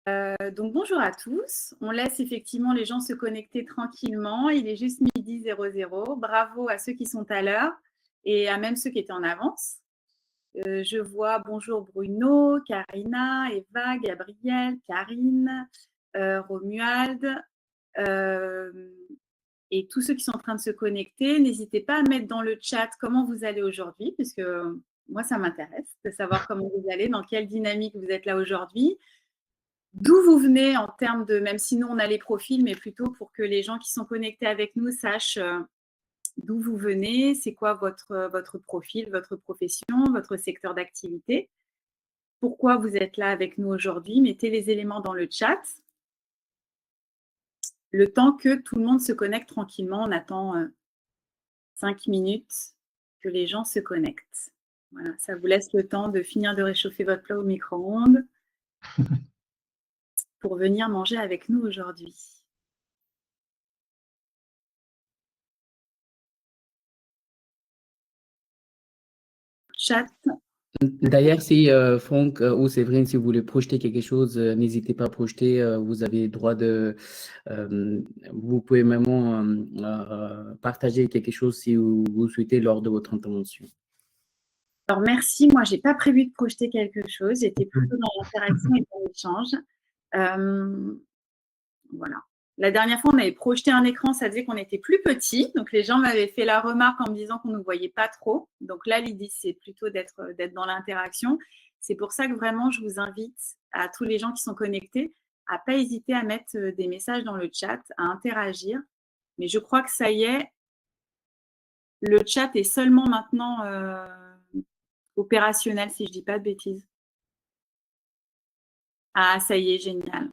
Donc bonjour à tous. On laisse effectivement les gens se connecter tranquillement. Il est juste midi 00. Bravo à ceux qui sont à l'heure et à même ceux qui étaient en avance. Je vois bonjour Bruno, Karina, Eva, Gabriel, Karine, Romuald et tous ceux qui sont en train de se connecter. N'hésitez pas à mettre dans le chat comment vous allez aujourd'hui, puisque moi ça m'intéresse de savoir comment vous allez, dans quelle dynamique vous êtes là aujourd'hui. D'où vous venez en termes de, même si nous on a les profils, mais plutôt pour que les gens qui sont connectés avec nous sachent d'où vous venez, c'est quoi votre profil, votre profession, votre secteur d'activité, pourquoi vous êtes là avec nous aujourd'hui. Mettez les éléments dans le chat. Le temps que tout le monde se connecte tranquillement, on attend 5 minutes que les gens se connectent. Voilà, ça vous laisse le temps de finir de réchauffer votre plat au micro-ondes pour venir manger avec nous aujourd'hui. Chat. D'ailleurs, si Franck ou Séverine, si vous voulez projeter quelque chose, n'hésitez pas à projeter. Vous avez le droit de. Vous pouvez même partager quelque chose si vous souhaitez lors de votre intervention. Alors merci, moi j'ai pas prévu de projeter quelque chose, j'étais plutôt dans l'interaction et dans l'échange. Voilà. La dernière fois, on avait projeté un écran, ça faisait qu'on était plus petit. Donc, les gens m'avaient fait la remarque en me disant qu'on ne nous voyait pas trop. Donc là, l'idée, c'est plutôt d'être dans l'interaction. C'est pour ça que vraiment, je vous invite à tous les gens qui sont connectés à ne pas hésiter à mettre des messages dans le chat, à interagir. Mais je crois que ça y est, le chat est seulement maintenant opérationnel, si je ne dis pas de bêtises. Ah, ça y est, génial.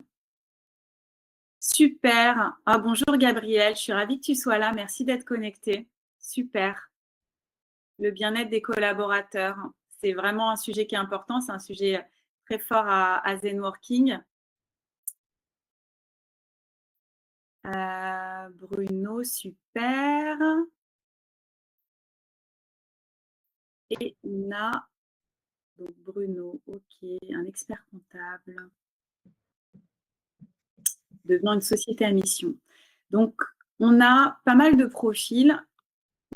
Super. Ah, bonjour Gabriel, je suis ravie que tu sois là. Merci d'être connecté. Super. Le bien-être des collaborateurs, c'est vraiment un sujet qui est important. C'est un sujet très fort à Zenworking. Bruno, super. Et on a donc Bruno, ok, un expert comptable devenant une société à mission. Donc, on a pas mal de profils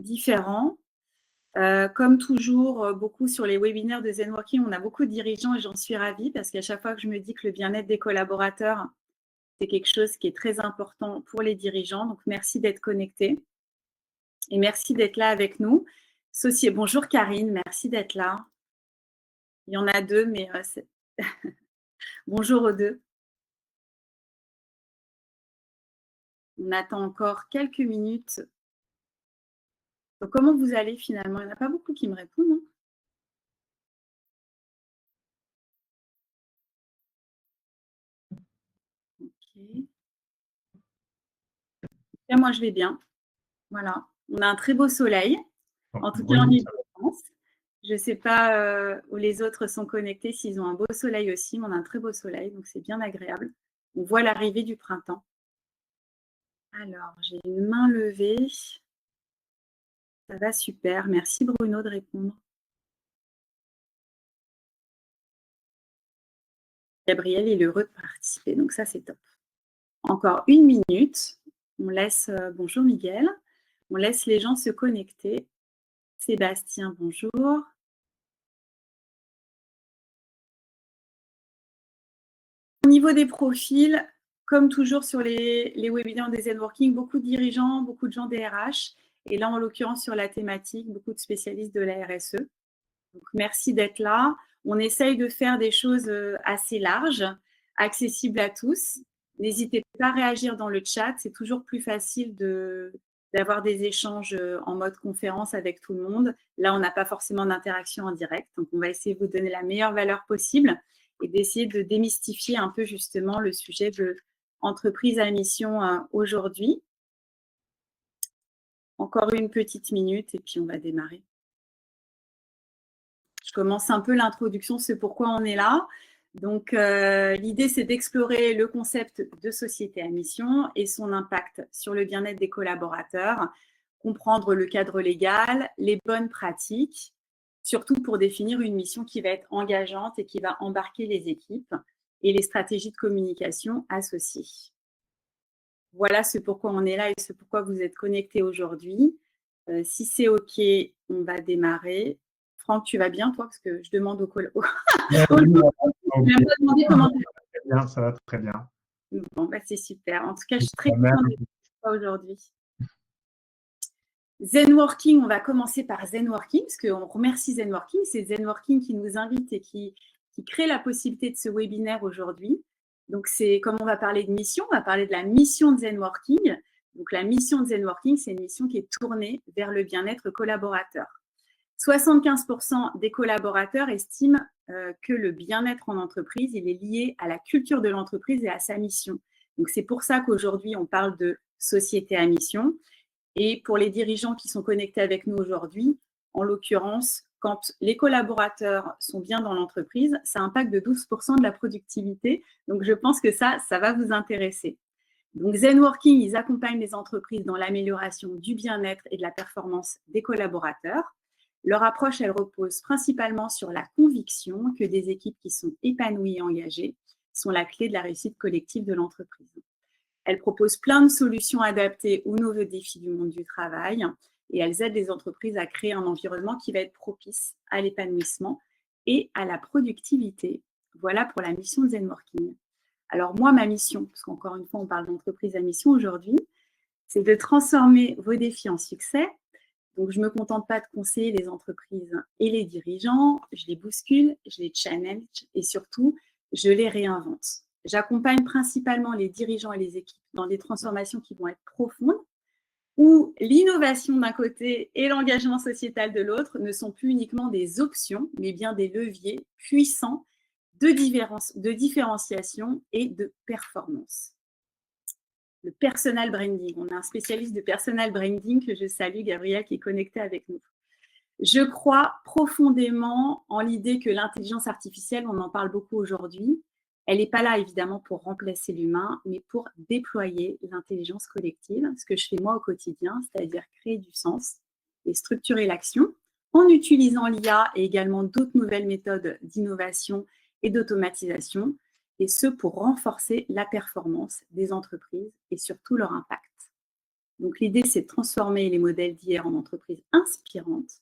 différents. Comme toujours, beaucoup sur les webinaires de Zenworking, on a beaucoup de dirigeants et j'en suis ravie parce qu'à chaque fois que je me dis que le bien-être des collaborateurs, c'est quelque chose qui est très important pour les dirigeants. Donc, merci d'être connectés et merci d'être là avec nous. Bonjour Karine, merci d'être là. Il y en a deux, mais bonjour aux deux. On attend encore quelques minutes. Donc, comment vous allez finalement? Il n'y en a pas beaucoup qui me répondent. Hein. Ok. Et moi, je vais bien. Voilà. On a un très beau soleil. En tout cas, en Ile-de-France. Je ne sais pas où les autres sont connectés, s'ils ont un beau soleil aussi, mais on a un très beau soleil, donc c'est bien agréable. On voit l'arrivée du printemps. Alors, j'ai une main levée. Ça va super. Merci Bruno de répondre. Gabriel est heureux de participer, donc ça c'est top. Encore une minute. On laisse, bonjour Miguel. On laisse les gens se connecter. Sébastien, bonjour. Au niveau des profils, comme toujours sur les webinaires des Zenworking, beaucoup de dirigeants, beaucoup de gens des RH. Et là, en l'occurrence, sur la thématique, beaucoup de spécialistes de la RSE. Donc, merci d'être là. On essaye de faire des choses assez larges, accessibles à tous. N'hésitez pas à réagir dans le chat. C'est toujours plus facile d'avoir des échanges en mode conférence avec tout le monde. Là, on n'a pas forcément d'interaction en direct. Donc, on va essayer de vous donner la meilleure valeur possible et d'essayer de démystifier un peu justement le sujet de entreprise à mission aujourd'hui. Encore une petite minute et puis on va démarrer. Je commence un peu l'introduction, c'est pourquoi on est là. Donc, l'idée, c'est d'explorer le concept de société à mission et son impact sur le bien-être des collaborateurs, comprendre le cadre légal, les bonnes pratiques, surtout pour définir une mission qui va être engageante et qui va embarquer les équipes. et les stratégies de communication associées. Voilà ce pourquoi on est là et ce pourquoi vous êtes connectés aujourd'hui. Si c'est OK, on va démarrer. Franck, tu vas bien, toi? Parce que je demande aux Ouais, aux oui, gens, je n'ai même pas demandé comment tu très bien, ça va très bien. vas. Bon, bah, c'est super. En tout cas, je suis très Même, contente d'être avec toi aujourd'hui. Zenworking, on va commencer par Zenworking, parce qu'on remercie Zenworking. C'est Zenworking qui nous invite et qui crée la possibilité de ce webinaire aujourd'hui. Donc, c'est comme on va parler de mission, on va parler de la mission de Zenworking. Donc, la mission de Zenworking, c'est une mission qui est tournée vers le bien-être collaborateur. 75% des collaborateurs estiment que le bien-être en entreprise, il est lié à la culture de l'entreprise et à sa mission. Donc, c'est pour ça qu'aujourd'hui, on parle de société à mission. Et pour les dirigeants qui sont connectés avec nous aujourd'hui, en l'occurrence, quand les collaborateurs sont bien dans l'entreprise, ça impacte de 12% de la productivité. Donc, je pense que ça va vous intéresser. Donc, Zenworking, ils accompagnent les entreprises dans l'amélioration du bien-être et de la performance des collaborateurs. Leur approche, elle repose principalement sur la conviction que des équipes qui sont épanouies et engagées sont la clé de la réussite collective de l'entreprise. Elles proposent plein de solutions adaptées aux nouveaux défis du monde du travail et elles aident les entreprises à créer un environnement qui va être propice à l'épanouissement et à la productivité. Voilà pour la mission de Zenworking. Alors moi, ma mission, parce qu'encore une fois, on parle d'entreprise à mission aujourd'hui, c'est de transformer vos défis en succès. Donc, je ne me contente pas de conseiller les entreprises et les dirigeants, je les bouscule, je les challenge et surtout, je les réinvente. J'accompagne principalement les dirigeants et les équipes dans des transformations qui vont être profondes, où l'innovation d'un côté et l'engagement sociétal de l'autre ne sont plus uniquement des options, mais bien des leviers puissants de différenciation et de performance. Le personal branding. On a un spécialiste de personal branding que je salue, Gabriel, qui est connecté avec nous. Je crois profondément en l'idée que l'intelligence artificielle, on en parle beaucoup aujourd'hui, elle n'est pas là évidemment pour remplacer l'humain, mais pour déployer l'intelligence collective, ce que je fais moi au quotidien, c'est-à-dire créer du sens et structurer l'action en utilisant l'IA et également d'autres nouvelles méthodes d'innovation et d'automatisation, et ce pour renforcer la performance des entreprises et surtout leur impact. Donc l'idée, c'est de transformer les modèles d'hier en entreprises inspirantes.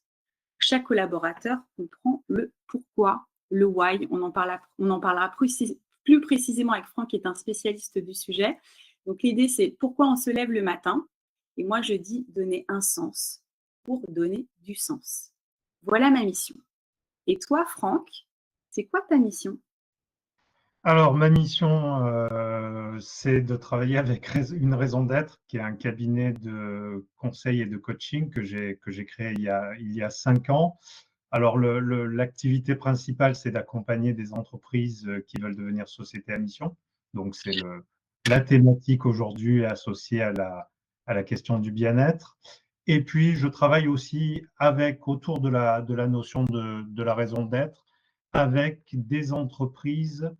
Chaque collaborateur comprend le pourquoi, le why. On en parlera plus précisément avec Franck, qui est un spécialiste du sujet. Donc l'idée, c'est pourquoi on se lève le matin. Et moi, je dis donner un sens pour donner du sens. Voilà ma mission. Et toi, Franck, c'est quoi ta mission? Alors, ma mission, c'est de travailler avec une raison d'être, qui est un cabinet de conseil et de coaching que j'ai créé il y a 5 ans. Alors, l'activité principale, c'est d'accompagner des entreprises qui veulent devenir société à mission. Donc, c'est la thématique aujourd'hui associée à la question du bien-être. Et puis, je travaille aussi autour de la notion de la raison d'être, avec des entreprises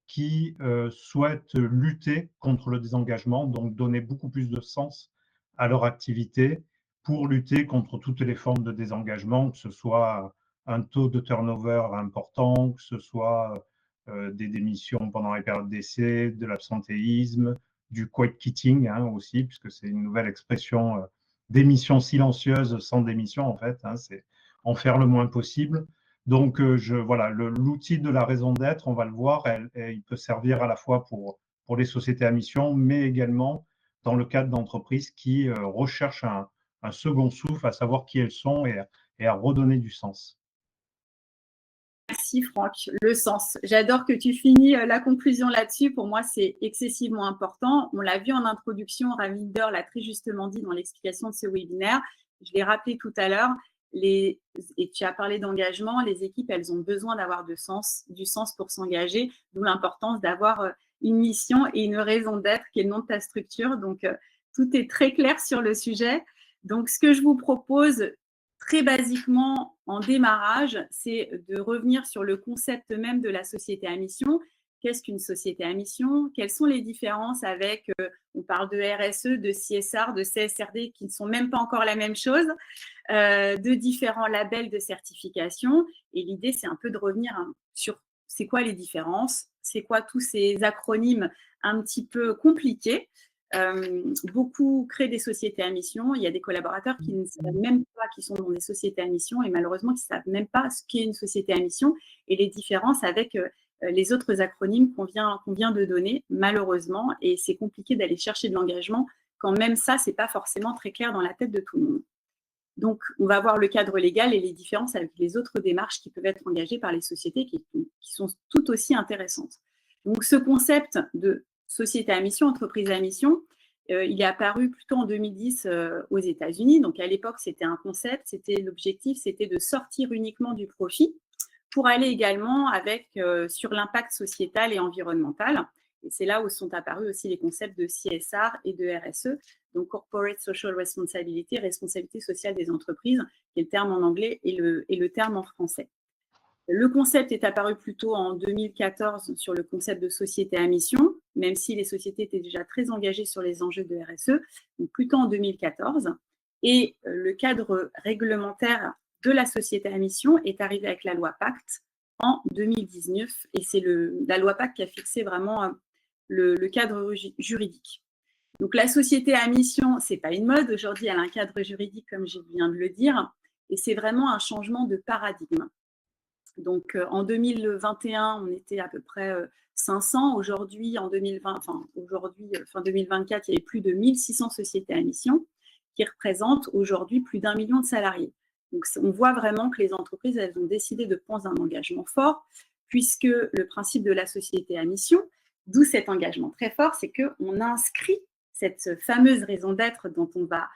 qui souhaitent lutter contre le désengagement, donc donner beaucoup plus de sens à leur activité pour lutter contre toutes les formes de désengagement, que ce soit un taux de turnover important, que ce soit des démissions pendant les périodes d'essai, de l'absentéisme, du quiet quitting aussi, puisque c'est une nouvelle expression, démission silencieuse sans démission en fait, c'est en faire le moins possible. Donc, voilà, l'outil de la raison d'être, on va le voir, il peut servir à la fois pour les sociétés à mission, mais également dans le cadre d'entreprises qui recherchent un second souffle, à savoir qui elles sont et à redonner du sens. Merci Franck, le sens. J'adore que tu finis la conclusion là-dessus. Pour moi, c'est excessivement important. On l'a vu en introduction, Ravinder l'a très justement dit dans l'explication de ce webinaire. Je l'ai rappelé tout à l'heure. Et tu as parlé d'engagement. Les équipes, elles ont besoin d'avoir du sens pour s'engager, d'où l'importance d'avoir une mission et une raison d'être qui est le nom de ta structure. Donc, tout est très clair sur le sujet. Donc, ce que je vous propose, très basiquement, en démarrage, c'est de revenir sur le concept même de la société à mission. Qu'est-ce qu'une société à mission? Quelles sont les différences avec, on parle de RSE, de CSR, de CSRD, qui ne sont même pas encore la même chose, de différents labels de certification. Et l'idée, c'est un peu de revenir sur c'est quoi les différences, c'est quoi tous ces acronymes un petit peu compliqués. Beaucoup créent des sociétés à mission. Il y a des collaborateurs qui ne savent même pas qu'ils sont dans des sociétés à mission et malheureusement qui ne savent même pas ce qu'est une société à mission et les différences avec les autres acronymes qu'on vient de donner, malheureusement. Et c'est compliqué d'aller chercher de l'engagement quand même ça, ce n'est pas forcément très clair dans la tête de tout le monde. Donc, on va voir le cadre légal et les différences avec les autres démarches qui peuvent être engagées par les sociétés qui sont tout aussi intéressantes. Donc, ce concept de société à mission, entreprise à mission, il est apparu plutôt en 2010 aux États-Unis. Donc, à l'époque, c'était un concept, l'objectif, c'était de sortir uniquement du profit pour aller également sur l'impact sociétal et environnemental. Et c'est là où sont apparus aussi les concepts de CSR et de RSE, donc Corporate Social Responsibility, responsabilité sociale des entreprises, qui est le terme en anglais et le terme en français. Le concept est apparu plutôt en 2014 sur le concept de société à mission, même si les sociétés étaient déjà très engagées sur les enjeux de RSE, donc plutôt en 2014. Et le cadre réglementaire de la société à mission est arrivé avec la loi Pacte en 2019. Et c'est la loi Pacte qui a fixé vraiment le cadre juridique. Donc, la société à mission, ce n'est pas une mode. Aujourd'hui, elle a un cadre juridique, comme je viens de le dire, et c'est vraiment un changement de paradigme. Donc, en 2021, on était à peu près 500. Aujourd'hui, fin 2024, il y avait plus de 1600 sociétés à mission qui représentent aujourd'hui plus d'1 million de salariés. Donc, on voit vraiment que les entreprises, elles ont décidé de prendre un engagement fort, puisque le principe de la société à mission, d'où cet engagement très fort, c'est qu'on inscrit cette fameuse raison d'être dont on va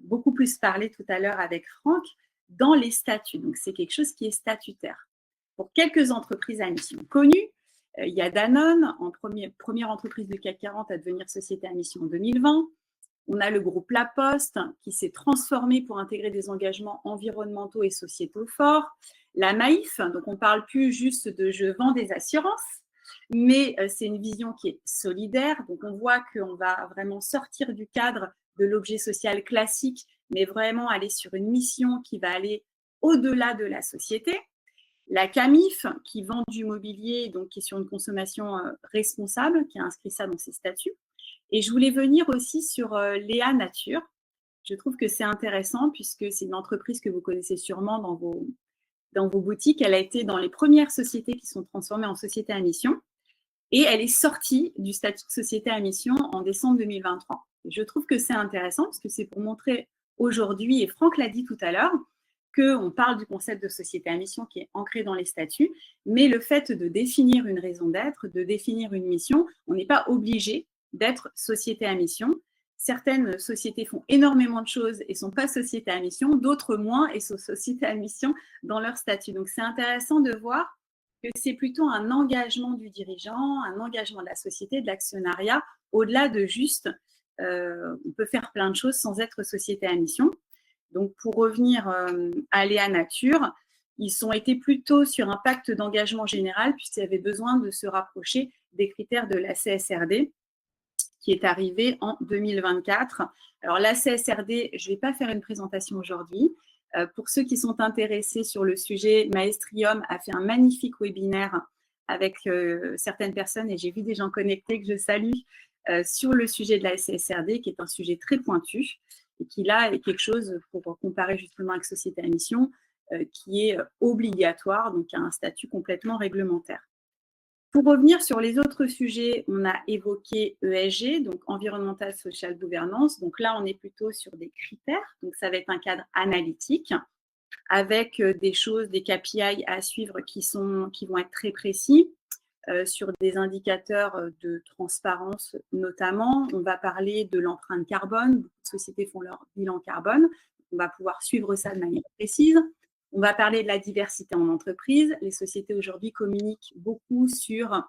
beaucoup plus parler tout à l'heure avec Franck, dans les statuts. Donc, c'est quelque chose qui est statutaire. Pour quelques entreprises à mission connues, il y a Danone, première entreprise du CAC 40 à devenir société à mission en 2020. On a le groupe La Poste qui s'est transformé pour intégrer des engagements environnementaux et sociétaux forts. La Maïf, donc on ne parle plus juste de je vends des assurances, mais c'est une vision qui est solidaire. Donc on voit qu'on va vraiment sortir du cadre de l'objet social classique, mais vraiment aller sur une mission qui va aller au-delà de la société. La CAMIF, qui vend du mobilier, donc qui est sur une consommation responsable, qui a inscrit ça dans ses statuts. Et je voulais venir aussi sur Léa Nature. Je trouve que c'est intéressant puisque c'est une entreprise que vous connaissez sûrement dans vos boutiques. Elle a été dans les premières sociétés qui sont transformées en société à mission. Et elle est sortie du statut de société à mission en décembre 2023. Et je trouve que c'est intéressant parce que c'est pour montrer aujourd'hui, et Franck l'a dit tout à l'heure, qu'on parle du concept de société à mission qui est ancré dans les statuts, mais le fait de définir une raison d'être, de définir une mission, on n'est pas obligé d'être société à mission. Certaines sociétés font énormément de choses et ne sont pas société à mission, d'autres moins et sont société à mission dans leur statut. Donc, c'est intéressant de voir que c'est plutôt un engagement du dirigeant, un engagement de la société, de l'actionnariat, au-delà de juste, on peut faire plein de choses sans être société à mission. Donc, pour revenir à Léa Nature, ils ont été plutôt sur un pacte d'engagement général puisqu'ils avaient besoin de se rapprocher des critères de la CSRD qui est arrivé en 2024. Alors, la CSRD, je ne vais pas faire une présentation aujourd'hui. Pour ceux qui sont intéressés sur le sujet, Maestrium a fait un magnifique webinaire avec certaines personnes et j'ai vu des gens connectés que je salue sur le sujet de la CSRD qui est un sujet très pointu. Et qui là est quelque chose, pour comparer justement avec société à mission, qui est obligatoire, donc a un statut complètement réglementaire. Pour revenir sur les autres sujets, on a évoqué ESG, donc Environmental Social Governance. Donc là, on est plutôt sur des critères, donc ça va être un cadre analytique avec des choses, des KPI à suivre qui vont être très précis. Sur des indicateurs de transparence notamment. On va parler de l'empreinte carbone. Beaucoup de sociétés font leur bilan carbone. On va pouvoir suivre ça de manière précise. On va parler de la diversité en entreprise. Les sociétés aujourd'hui communiquent beaucoup sur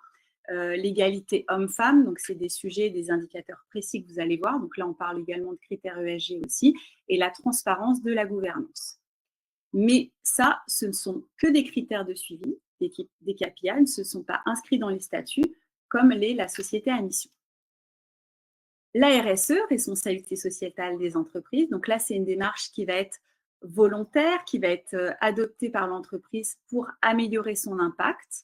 l'égalité homme-femme. Donc, c'est des sujets, des indicateurs précis que vous allez voir. Donc là, on parle également de critères ESG aussi et la transparence de la gouvernance. Mais ça, ce ne sont que des critères de suivi. Des KPI ne se sont pas inscrits dans les statuts comme l'est la société à mission. La RSE, responsabilité sociétale des entreprises, donc là c'est une démarche qui va être volontaire, qui va être adoptée par l'entreprise pour améliorer son impact.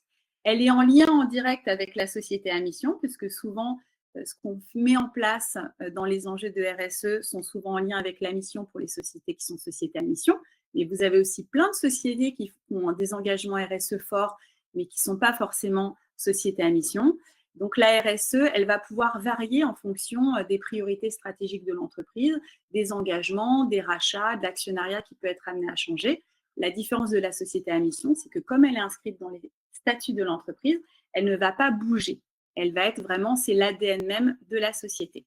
Elle est en lien en direct avec la société à mission, puisque souvent, ce qu'on met en place dans les enjeux de RSE sont souvent en lien avec la mission pour les sociétés qui sont sociétés à mission. Mais vous avez aussi plein de sociétés qui ont des engagements RSE forts, mais qui ne sont pas forcément sociétés à mission. Donc la RSE, elle va pouvoir varier en fonction des priorités stratégiques de l'entreprise, des engagements, des rachats, de l'actionnariat qui peut être amené à changer. La différence de la société à mission, c'est que comme elle est inscrite dans les statuts de l'entreprise, elle ne va pas bouger. Elle va être vraiment, c'est l'ADN même de la société.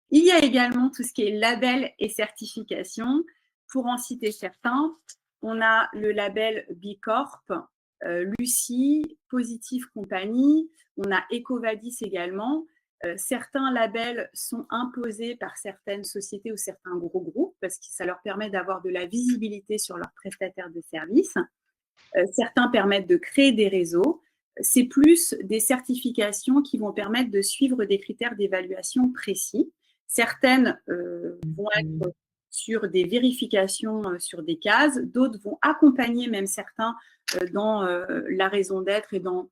Il y a également tout ce qui est label et certification. Pour en citer certains, on a le label B Corp, Lucie, Positive Company, on a EcoVadis également. Certains labels sont imposés par certaines sociétés ou certains gros groupes parce que ça leur permet d'avoir de la visibilité sur leurs prestataires de services. Certains permettent de créer des réseaux. C'est plus des certifications qui vont permettre de suivre des critères d'évaluation précis. Certaines vont être sur des vérifications sur des cases, d'autres vont accompagner même certains dans la raison d'être et dans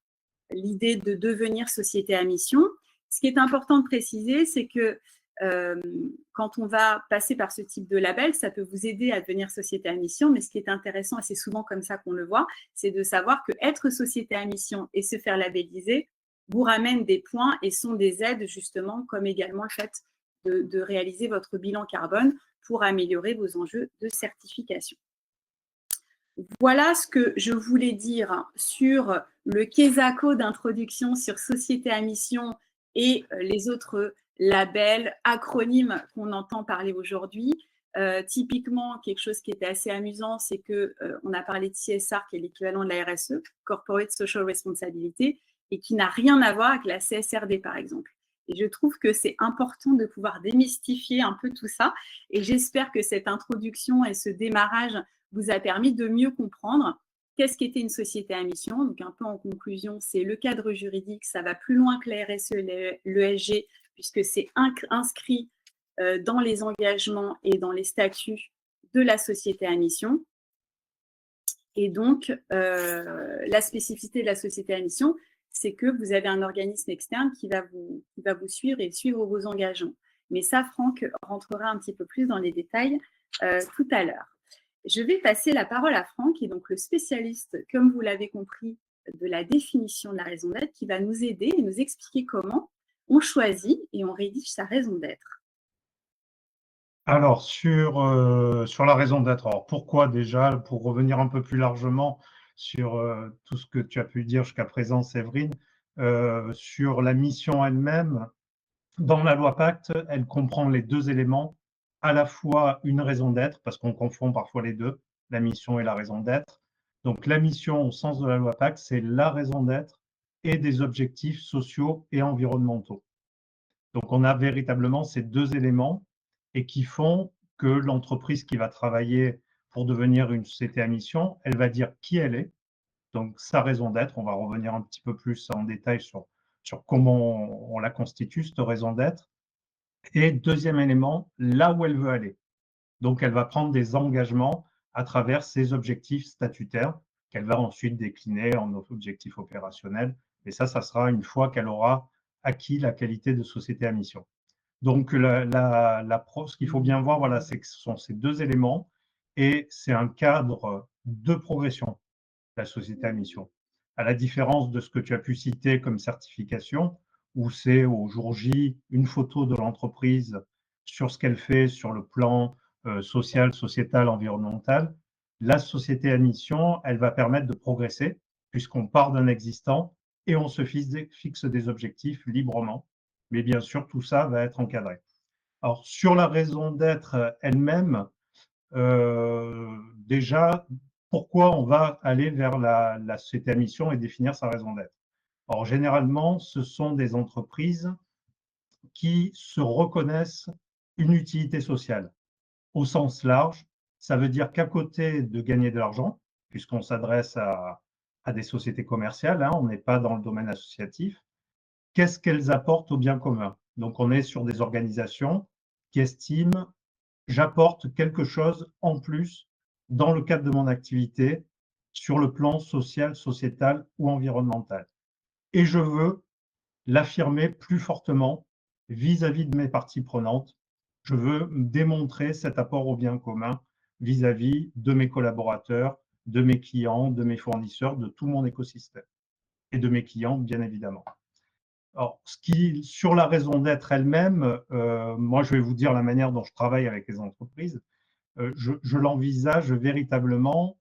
l'idée de devenir société à mission. Ce qui est important de préciser, c'est que quand on va passer par ce type de label, ça peut vous aider à devenir société à mission, mais ce qui est intéressant, et c'est souvent comme ça qu'on le voit, c'est de savoir que être société à mission et se faire labelliser vous ramène des points et sont des aides justement, comme également le fait de réaliser votre bilan carbone pour améliorer vos enjeux de certification. Voilà ce que je voulais dire sur le Kesako d'introduction sur société à mission et les autres labels, acronymes qu'on entend parler aujourd'hui. Typiquement, quelque chose qui était assez amusant, c'est qu'on a parlé de CSR, qui est l'équivalent de la RSE, Corporate Social Responsibility, et qui n'a rien à voir avec la CSRD, par exemple. Et je trouve que c'est important de pouvoir démystifier un peu tout ça. Et j'espère que cette introduction et ce démarrage vous a permis de mieux comprendre qu'est-ce qu'était une société à mission. Donc, un peu en conclusion, c'est le cadre juridique, ça va plus loin que la RSE et l'ESG, puisque c'est inscrit dans les engagements et dans les statuts de la société à mission. Et donc, la spécificité de la société à mission, c'est que vous avez un organisme externe qui va vous suivre et suivre vos engagements. Mais ça, Franck rentrera un petit peu plus dans les détails tout à l'heure. Je vais passer la parole à Franck, qui est donc le spécialiste, comme vous l'avez compris, de la définition de la raison d'être, qui va nous aider et nous expliquer comment on choisit et on rédige sa raison d'être. Alors, sur la raison d'être, alors pourquoi déjà, pour revenir un peu plus largement sur tout ce que tu as pu dire jusqu'à présent, Séverine, sur la mission elle-même, dans la loi Pacte, elle comprend les deux éléments, à la fois une raison d'être, parce qu'on confond parfois les deux, la mission et la raison d'être. Donc la mission au sens de la loi Pacte, c'est la raison d'être et des objectifs sociaux et environnementaux. Donc on a véritablement ces deux éléments et qui font que l'entreprise qui va travailler pour devenir une société à mission, elle va dire qui elle est, donc sa raison d'être. On va revenir un petit peu plus en détail sur comment on la constitue, cette raison d'être. Et deuxième élément, là où elle veut aller. Donc elle va prendre des engagements à travers ses objectifs statutaires qu'elle va ensuite décliner en objectifs opérationnels. Et ça sera une fois qu'elle aura acquis la qualité de société à mission. Donc, ce qu'il faut bien voir, voilà, c'est que ce sont ces deux éléments et c'est un cadre de progression, la société à mission. À la différence de ce que tu as pu citer comme certification, où c'est au jour J une photo de l'entreprise sur ce qu'elle fait sur le plan social, sociétal, environnemental, la société à mission, elle va permettre de progresser puisqu'on part d'un existant et on se fixe des objectifs librement. Mais bien sûr, tout ça va être encadré. Alors, sur la raison d'être elle-même, déjà, pourquoi on va aller vers la société à mission et définir sa raison d'être? Alors, généralement, ce sont des entreprises qui se reconnaissent une utilité sociale. Au sens large, ça veut dire qu'à côté de gagner de l'argent, puisqu'on s'adresse à des sociétés commerciales, hein, on n'est pas dans le domaine associatif, qu'est-ce qu'elles apportent au bien commun? Donc, on est sur des organisations qui estiment j'apporte quelque chose en plus dans le cadre de mon activité sur le plan social, sociétal ou environnemental. et je veux l'affirmer plus fortement vis-à-vis de mes parties prenantes. Je veux démontrer cet apport au bien commun vis-à-vis de mes collaborateurs, de mes clients, de mes fournisseurs, de tout mon écosystème et de mes clients, bien évidemment. Alors, sur la raison d'être elle-même, moi, je vais vous dire la manière dont je travaille avec les entreprises. Je l'envisage véritablement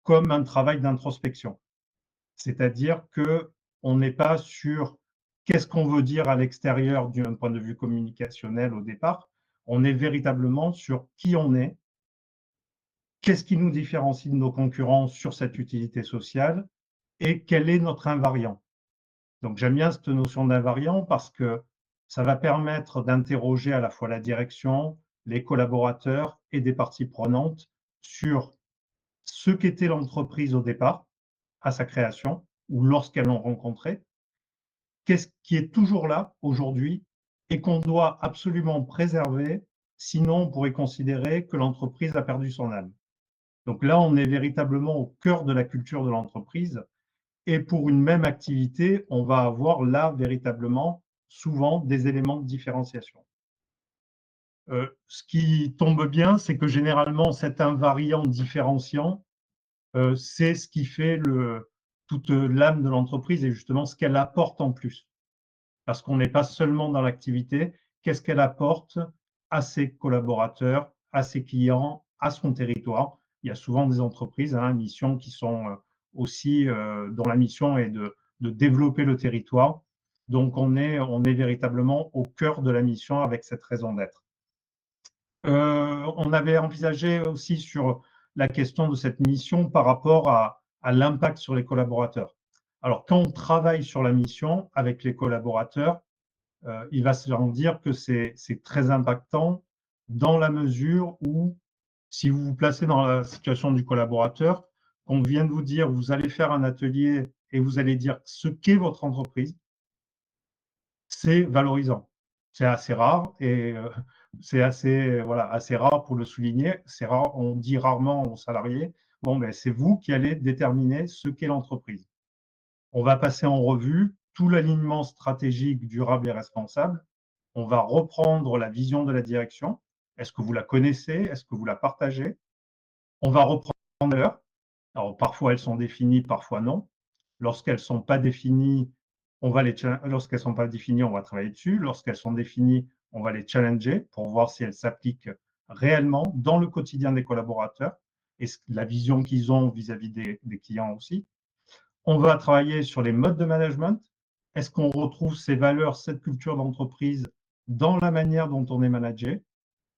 comme un travail d'introspection. C'est-à-dire qu'on n'est pas sur qu'est-ce qu'on veut dire à l'extérieur d'un point de vue communicationnel au départ. On est véritablement sur qui on est, qu'est-ce qui nous différencie de nos concurrents sur cette utilité sociale et quel est notre invariant. Donc j'aime bien cette notion d'invariant parce que ça va permettre d'interroger à la fois la direction, les collaborateurs et des parties prenantes sur ce qu'était l'entreprise au départ, à sa création, ou lorsqu'elles l'ont rencontré, qu'est-ce qui est toujours là aujourd'hui et qu'on doit absolument préserver, sinon on pourrait considérer que l'entreprise a perdu son âme. Donc là, on est véritablement au cœur de la culture de l'entreprise et pour une même activité, on va avoir là véritablement souvent des éléments de différenciation. Ce qui tombe bien, c'est que généralement, cet invariant différenciant, c'est ce qui fait toute l'âme de l'entreprise et justement ce qu'elle apporte en plus. Parce qu'on n'est pas seulement dans l'activité, qu'est-ce qu'elle apporte à ses collaborateurs, à ses clients, à son territoire. Il y a souvent des entreprises à mission qui sont aussi dont la mission est de développer le territoire. Donc on est véritablement au cœur de la mission avec cette raison d'être. On avait envisagé aussi sur la question de cette mission par rapport à l'impact sur les collaborateurs. Alors, quand on travaille sur la mission avec les collaborateurs, il va se dire que c'est très impactant dans la mesure où, si vous vous placez dans la situation du collaborateur, on vient de vous dire, vous allez faire un atelier et vous allez dire ce qu'est votre entreprise, c'est valorisant. C'est assez rare et c'est assez rare pour le souligner. C'est rare, on dit rarement aux salariés, bon, ben, c'est vous qui allez déterminer ce qu'est l'entreprise. On va passer en revue tout l'alignement stratégique, durable et responsable. On va reprendre la vision de la direction. Est-ce que vous la connaissez? Est-ce que vous la partagez? On va reprendre les valeurs. Alors, parfois, elles sont définies, parfois non. Lorsqu'elles ne sont pas définies, lorsqu'elles sont pas définies, on va travailler dessus. Lorsqu'elles sont définies, on va les challenger pour voir si elles s'appliquent réellement dans le quotidien des collaborateurs et la vision qu'ils ont vis-à-vis des clients aussi. On va travailler sur les modes de management. Est-ce qu'on retrouve ces valeurs, cette culture d'entreprise dans la manière dont on est managé?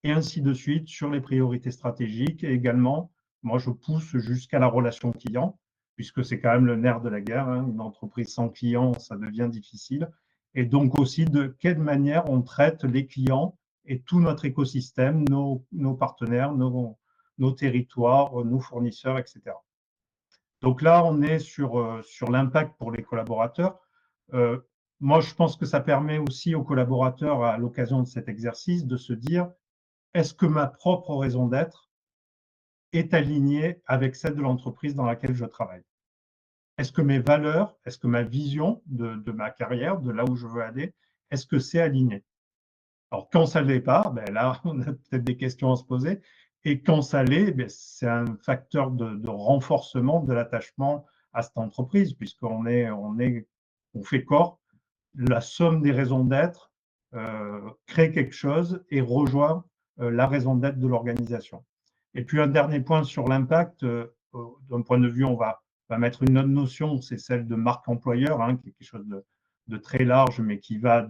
Et ainsi de suite sur les priorités stratégiques. Et également, moi, je pousse jusqu'à la relation client, puisque c'est quand même le nerf de la guerre. Hein. Une entreprise sans clients, ça devient difficile. Et donc aussi, de quelle manière on traite les clients et tout notre écosystème, nos partenaires, nos territoires, nos fournisseurs, etc. Donc là, on est sur l'impact pour les collaborateurs. Moi, je pense que ça permet aussi aux collaborateurs, à l'occasion de cet exercice, de se dire, est-ce que ma propre raison d'être est alignée avec celle de l'entreprise dans laquelle je travaille? Est-ce que mes valeurs, est-ce que ma vision de ma carrière, de là où je veux aller, est-ce que c'est aligné? Alors, quand ça ne l'est pas, ben là, on a peut-être des questions à se poser. Et quand ça l'est, ben, c'est un facteur de renforcement de l'attachement à cette entreprise, puisqu'on on fait corps, la somme des raisons d'être crée quelque chose et rejoint la raison d'être de l'organisation. Et puis, un dernier point sur l'impact, d'un point de vue, on va mettre une autre notion, c'est celle de marque employeur, hein, qui est quelque chose de très large, mais qui va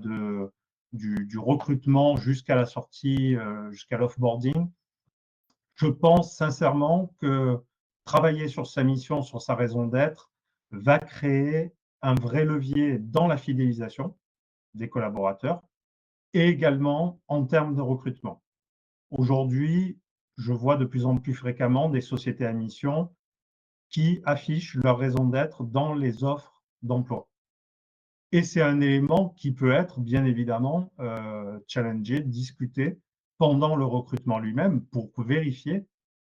du recrutement jusqu'à la sortie, jusqu'à l'offboarding. Je pense sincèrement que travailler sur sa mission, sur sa raison d'être, va créer un vrai levier dans la fidélisation des collaborateurs et également en termes de recrutement. Aujourd'hui, je vois de plus en plus fréquemment des sociétés à mission qui affichent leur raison d'être dans les offres d'emploi. Et c'est un élément qui peut être, bien évidemment, challengé, discuté pendant le recrutement lui-même pour vérifier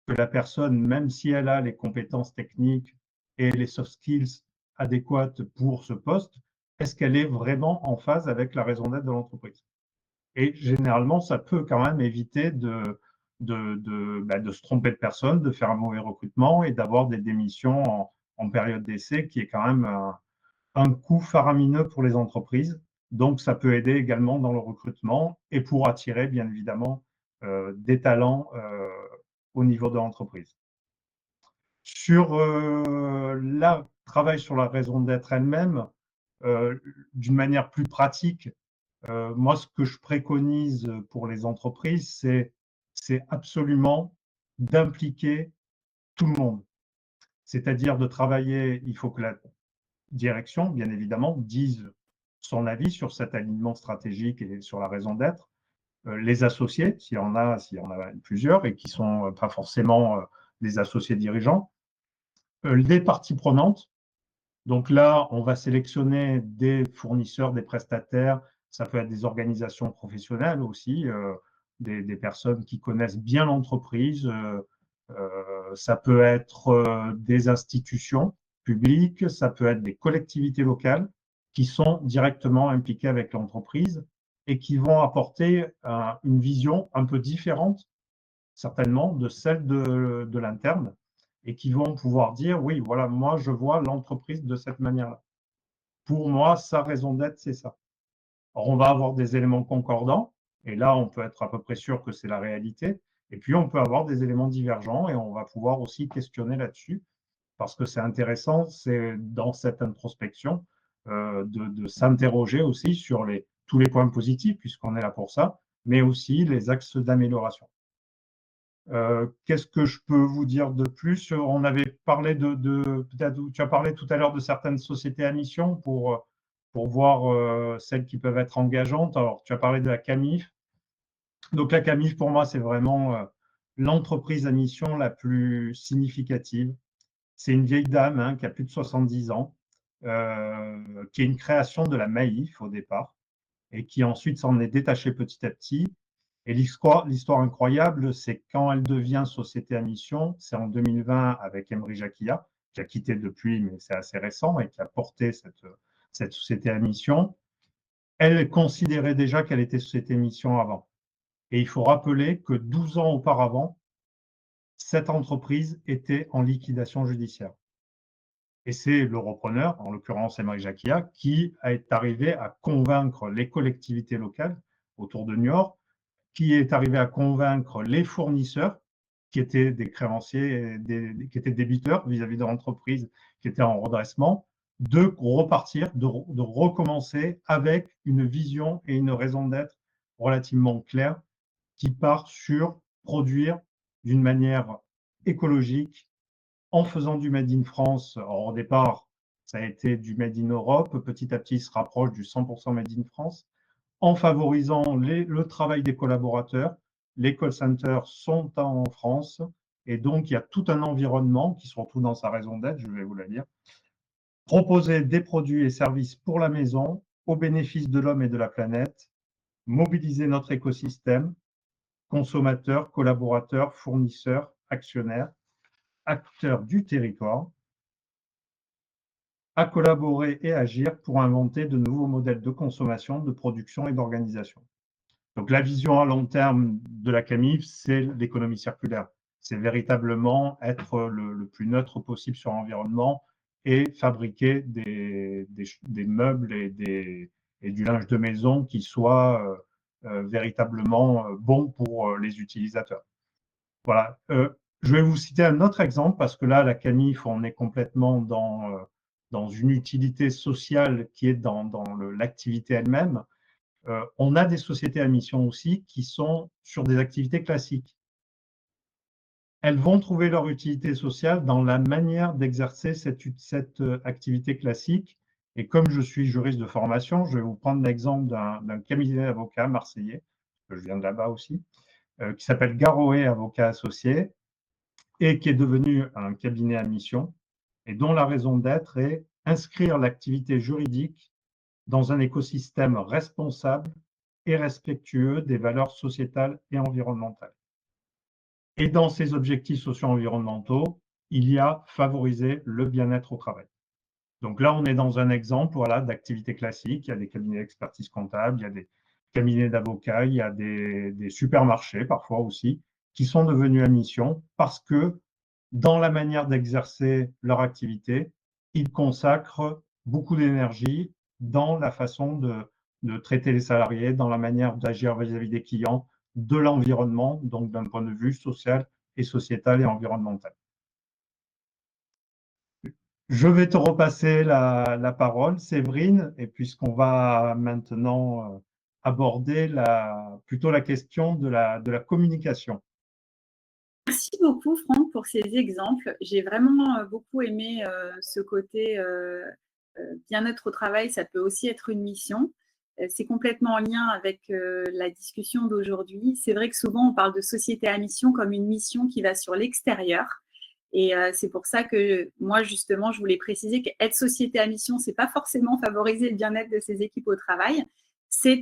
que la personne, même si elle a les compétences techniques et les soft skills adéquates pour ce poste, est-ce qu'elle est vraiment en phase avec la raison d'être de l'entreprise? Et généralement, ça peut quand même éviter de se tromper de personne, de faire un mauvais recrutement et d'avoir des démissions en période d'essai, qui est quand même un coût faramineux pour les entreprises. Donc, ça peut aider également dans le recrutement et pour attirer, bien évidemment, des talents au niveau de l'entreprise. Sur le travail sur la raison d'être elle-même, d'une manière plus pratique, moi, ce que je préconise pour les entreprises, c'est absolument d'impliquer tout le monde. C'est-à-dire de travailler, il faut que la direction, bien évidemment, dise son avis sur cet alignement stratégique et sur la raison d'être. Les associés, s'il y en a plusieurs et qui ne sont pas forcément des associés dirigeants. Les parties prenantes. Donc là, on va sélectionner des fournisseurs, des prestataires. Ça peut être des organisations professionnelles aussi, des personnes qui connaissent bien l'entreprise. Ça peut être des institutions publiques, ça peut être des collectivités locales qui sont directement impliquées avec l'entreprise et qui vont apporter une vision un peu différente, certainement, de celle de l'interne, et qui vont pouvoir dire, oui, voilà, moi, je vois l'entreprise de cette manière-là. Pour moi, sa raison d'être, c'est ça. Alors, on va avoir des éléments concordants, et là, on peut être à peu près sûr que c'est la réalité. Et puis, on peut avoir des éléments divergents, et on va pouvoir aussi questionner là-dessus, parce que c'est intéressant, c'est dans cette introspection, de s'interroger aussi sur tous les points positifs, puisqu'on est là pour ça, mais aussi les axes d'amélioration. Qu'est-ce que je peux vous dire de plus? On avait parlé peut-être, tu as parlé tout à l'heure de certaines sociétés à mission pour voir celles qui peuvent être engageantes. Alors, tu as parlé de la CAMIF. Donc, la CAMIF, pour moi, c'est vraiment l'entreprise à mission la plus significative. C'est une vieille dame hein, qui a plus de 70 ans, qui est une création de la Maïf au départ, et qui ensuite s'en est détachée petit à petit. Et l'histoire incroyable, c'est quand elle devient société à mission, c'est en 2020 avec Emery Jacquia, qui a quitté depuis, mais c'est assez récent, et qui a porté cette société à mission. Elle considérait déjà qu'elle était société à mission avant. Et il faut rappeler que 12 ans auparavant, cette entreprise était en liquidation judiciaire. Et c'est le repreneur, en l'occurrence Emery Jacquia, qui est arrivé à convaincre les collectivités locales autour de Niort, qui est arrivé à convaincre les fournisseurs, qui étaient des créanciers, qui étaient débiteurs vis-à-vis de l'entreprise qui était en redressement, de repartir, de recommencer avec une vision et une raison d'être relativement claire qui part sur produire d'une manière écologique en faisant du Made in France. Alors, au départ, ça a été du Made in Europe. Petit à petit, il se rapproche du 100% Made in France en favorisant le travail des collaborateurs. Les call centers sont en France et donc il y a tout un environnement qui se retrouve dans sa raison d'être, je vais vous la dire. Proposer des produits et services pour la maison au bénéfice de l'homme et de la planète, mobiliser notre écosystème, consommateurs, collaborateurs, fournisseurs, actionnaires, acteurs du territoire, à collaborer et agir pour inventer de nouveaux modèles de consommation, de production et d'organisation. Donc la vision à long terme de la CAMIF, c'est l'économie circulaire. C'est véritablement être le plus neutre possible sur l'environnement et fabriquer des meubles et du linge de maison qui soient véritablement bons pour les utilisateurs. Voilà. Je vais vous citer un autre exemple parce que là, la CAMIF, on est complètement dans une utilité sociale qui est dans l'activité elle-même. On a des sociétés à mission aussi qui sont sur des activités classiques. Elles vont trouver leur utilité sociale dans la manière d'exercer cette activité classique. Et comme je suis juriste de formation, je vais vous prendre l'exemple d'un cabinet d'avocats marseillais, que je viens de là-bas aussi, qui s'appelle Garoé Avocats Associés et qui est devenu un cabinet à mission et dont la raison d'être est inscrire l'activité juridique dans un écosystème responsable et respectueux des valeurs sociétales et environnementales. Et dans ces objectifs socio-environnementaux, il y a favoriser le bien-être au travail. Donc là, on est dans un exemple voilà, d'activité classique. Il y a des cabinets d'expertise comptable, il y a des cabinets d'avocats, il y a des supermarchés parfois aussi, qui sont devenus à mission parce que dans la manière d'exercer leur activité, ils consacrent beaucoup d'énergie dans la façon de traiter les salariés, dans la manière d'agir vis-à-vis des clients, de l'environnement, donc d'un point de vue social et sociétal et environnemental. Je vais te repasser la parole, Séverine, et puisqu'on va maintenant aborder plutôt la question de la communication. Merci beaucoup, Franck, pour ces exemples. J'ai vraiment beaucoup aimé ce côté bien-être au travail. Ça peut aussi être une mission. C'est complètement en lien avec la discussion d'aujourd'hui. C'est vrai que souvent, on parle de société à mission comme une mission qui va sur l'extérieur. Et c'est pour ça que moi, justement, je voulais préciser qu'être société à mission, ce n'est pas forcément favoriser le bien-être de ses équipes au travail. C'est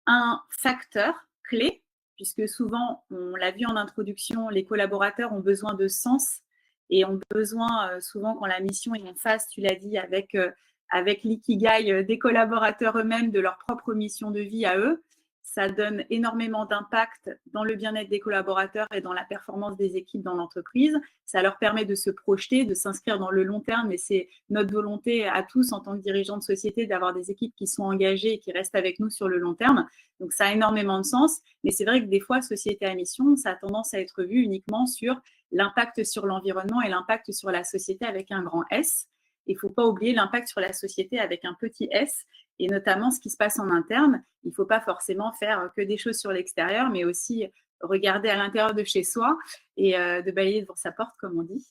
un facteur clé, puisque souvent, on l'a vu en introduction, les collaborateurs ont besoin de sens et ont besoin, souvent, quand la mission est en face, tu l'as dit, avec l'ikigai des collaborateurs eux-mêmes, de leur propre mission de vie à eux. Ça donne énormément d'impact dans le bien-être des collaborateurs et dans la performance des équipes dans l'entreprise. Ça leur permet de se projeter, de s'inscrire dans le long terme. Et c'est notre volonté à tous, en tant que dirigeants de société, d'avoir des équipes qui sont engagées et qui restent avec nous sur le long terme. Donc, ça a énormément de sens. Mais c'est vrai que des fois, société à mission, ça a tendance à être vu uniquement sur l'impact sur l'environnement et l'impact sur la société avec un grand S. Il ne faut pas oublier l'impact sur la société avec un petit s, et notamment ce qui se passe en interne. Il ne faut pas forcément faire que des choses sur l'extérieur, mais aussi regarder à l'intérieur de chez soi et de balayer devant sa porte, comme on dit,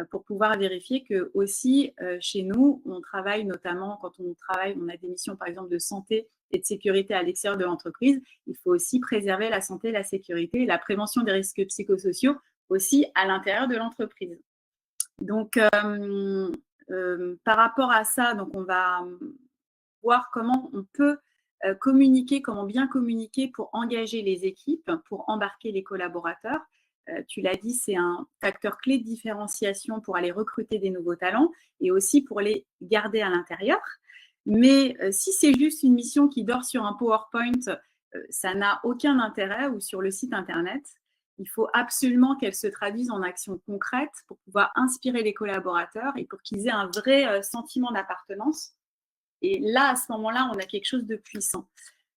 pour pouvoir vérifier que aussi chez nous, on travaille notamment quand on travaille, on a des missions par exemple de santé et de sécurité à l'extérieur de l'entreprise. Il faut aussi préserver la santé, la sécurité et la prévention des risques psychosociaux aussi à l'intérieur de l'entreprise. Donc, par rapport à ça, donc on va voir comment on peut communiquer, comment bien communiquer pour engager les équipes, pour embarquer les collaborateurs. Tu l'as dit, c'est un facteur clé de différenciation pour aller recruter des nouveaux talents et aussi pour les garder à l'intérieur. Mais si c'est juste une mission qui dort sur un PowerPoint, ça n'a aucun intérêt, ou sur le site Internet. Il faut absolument qu'elle se traduise en actions concrètes pour pouvoir inspirer les collaborateurs et pour qu'ils aient un vrai sentiment d'appartenance. Et là, à ce moment-là, on a quelque chose de puissant.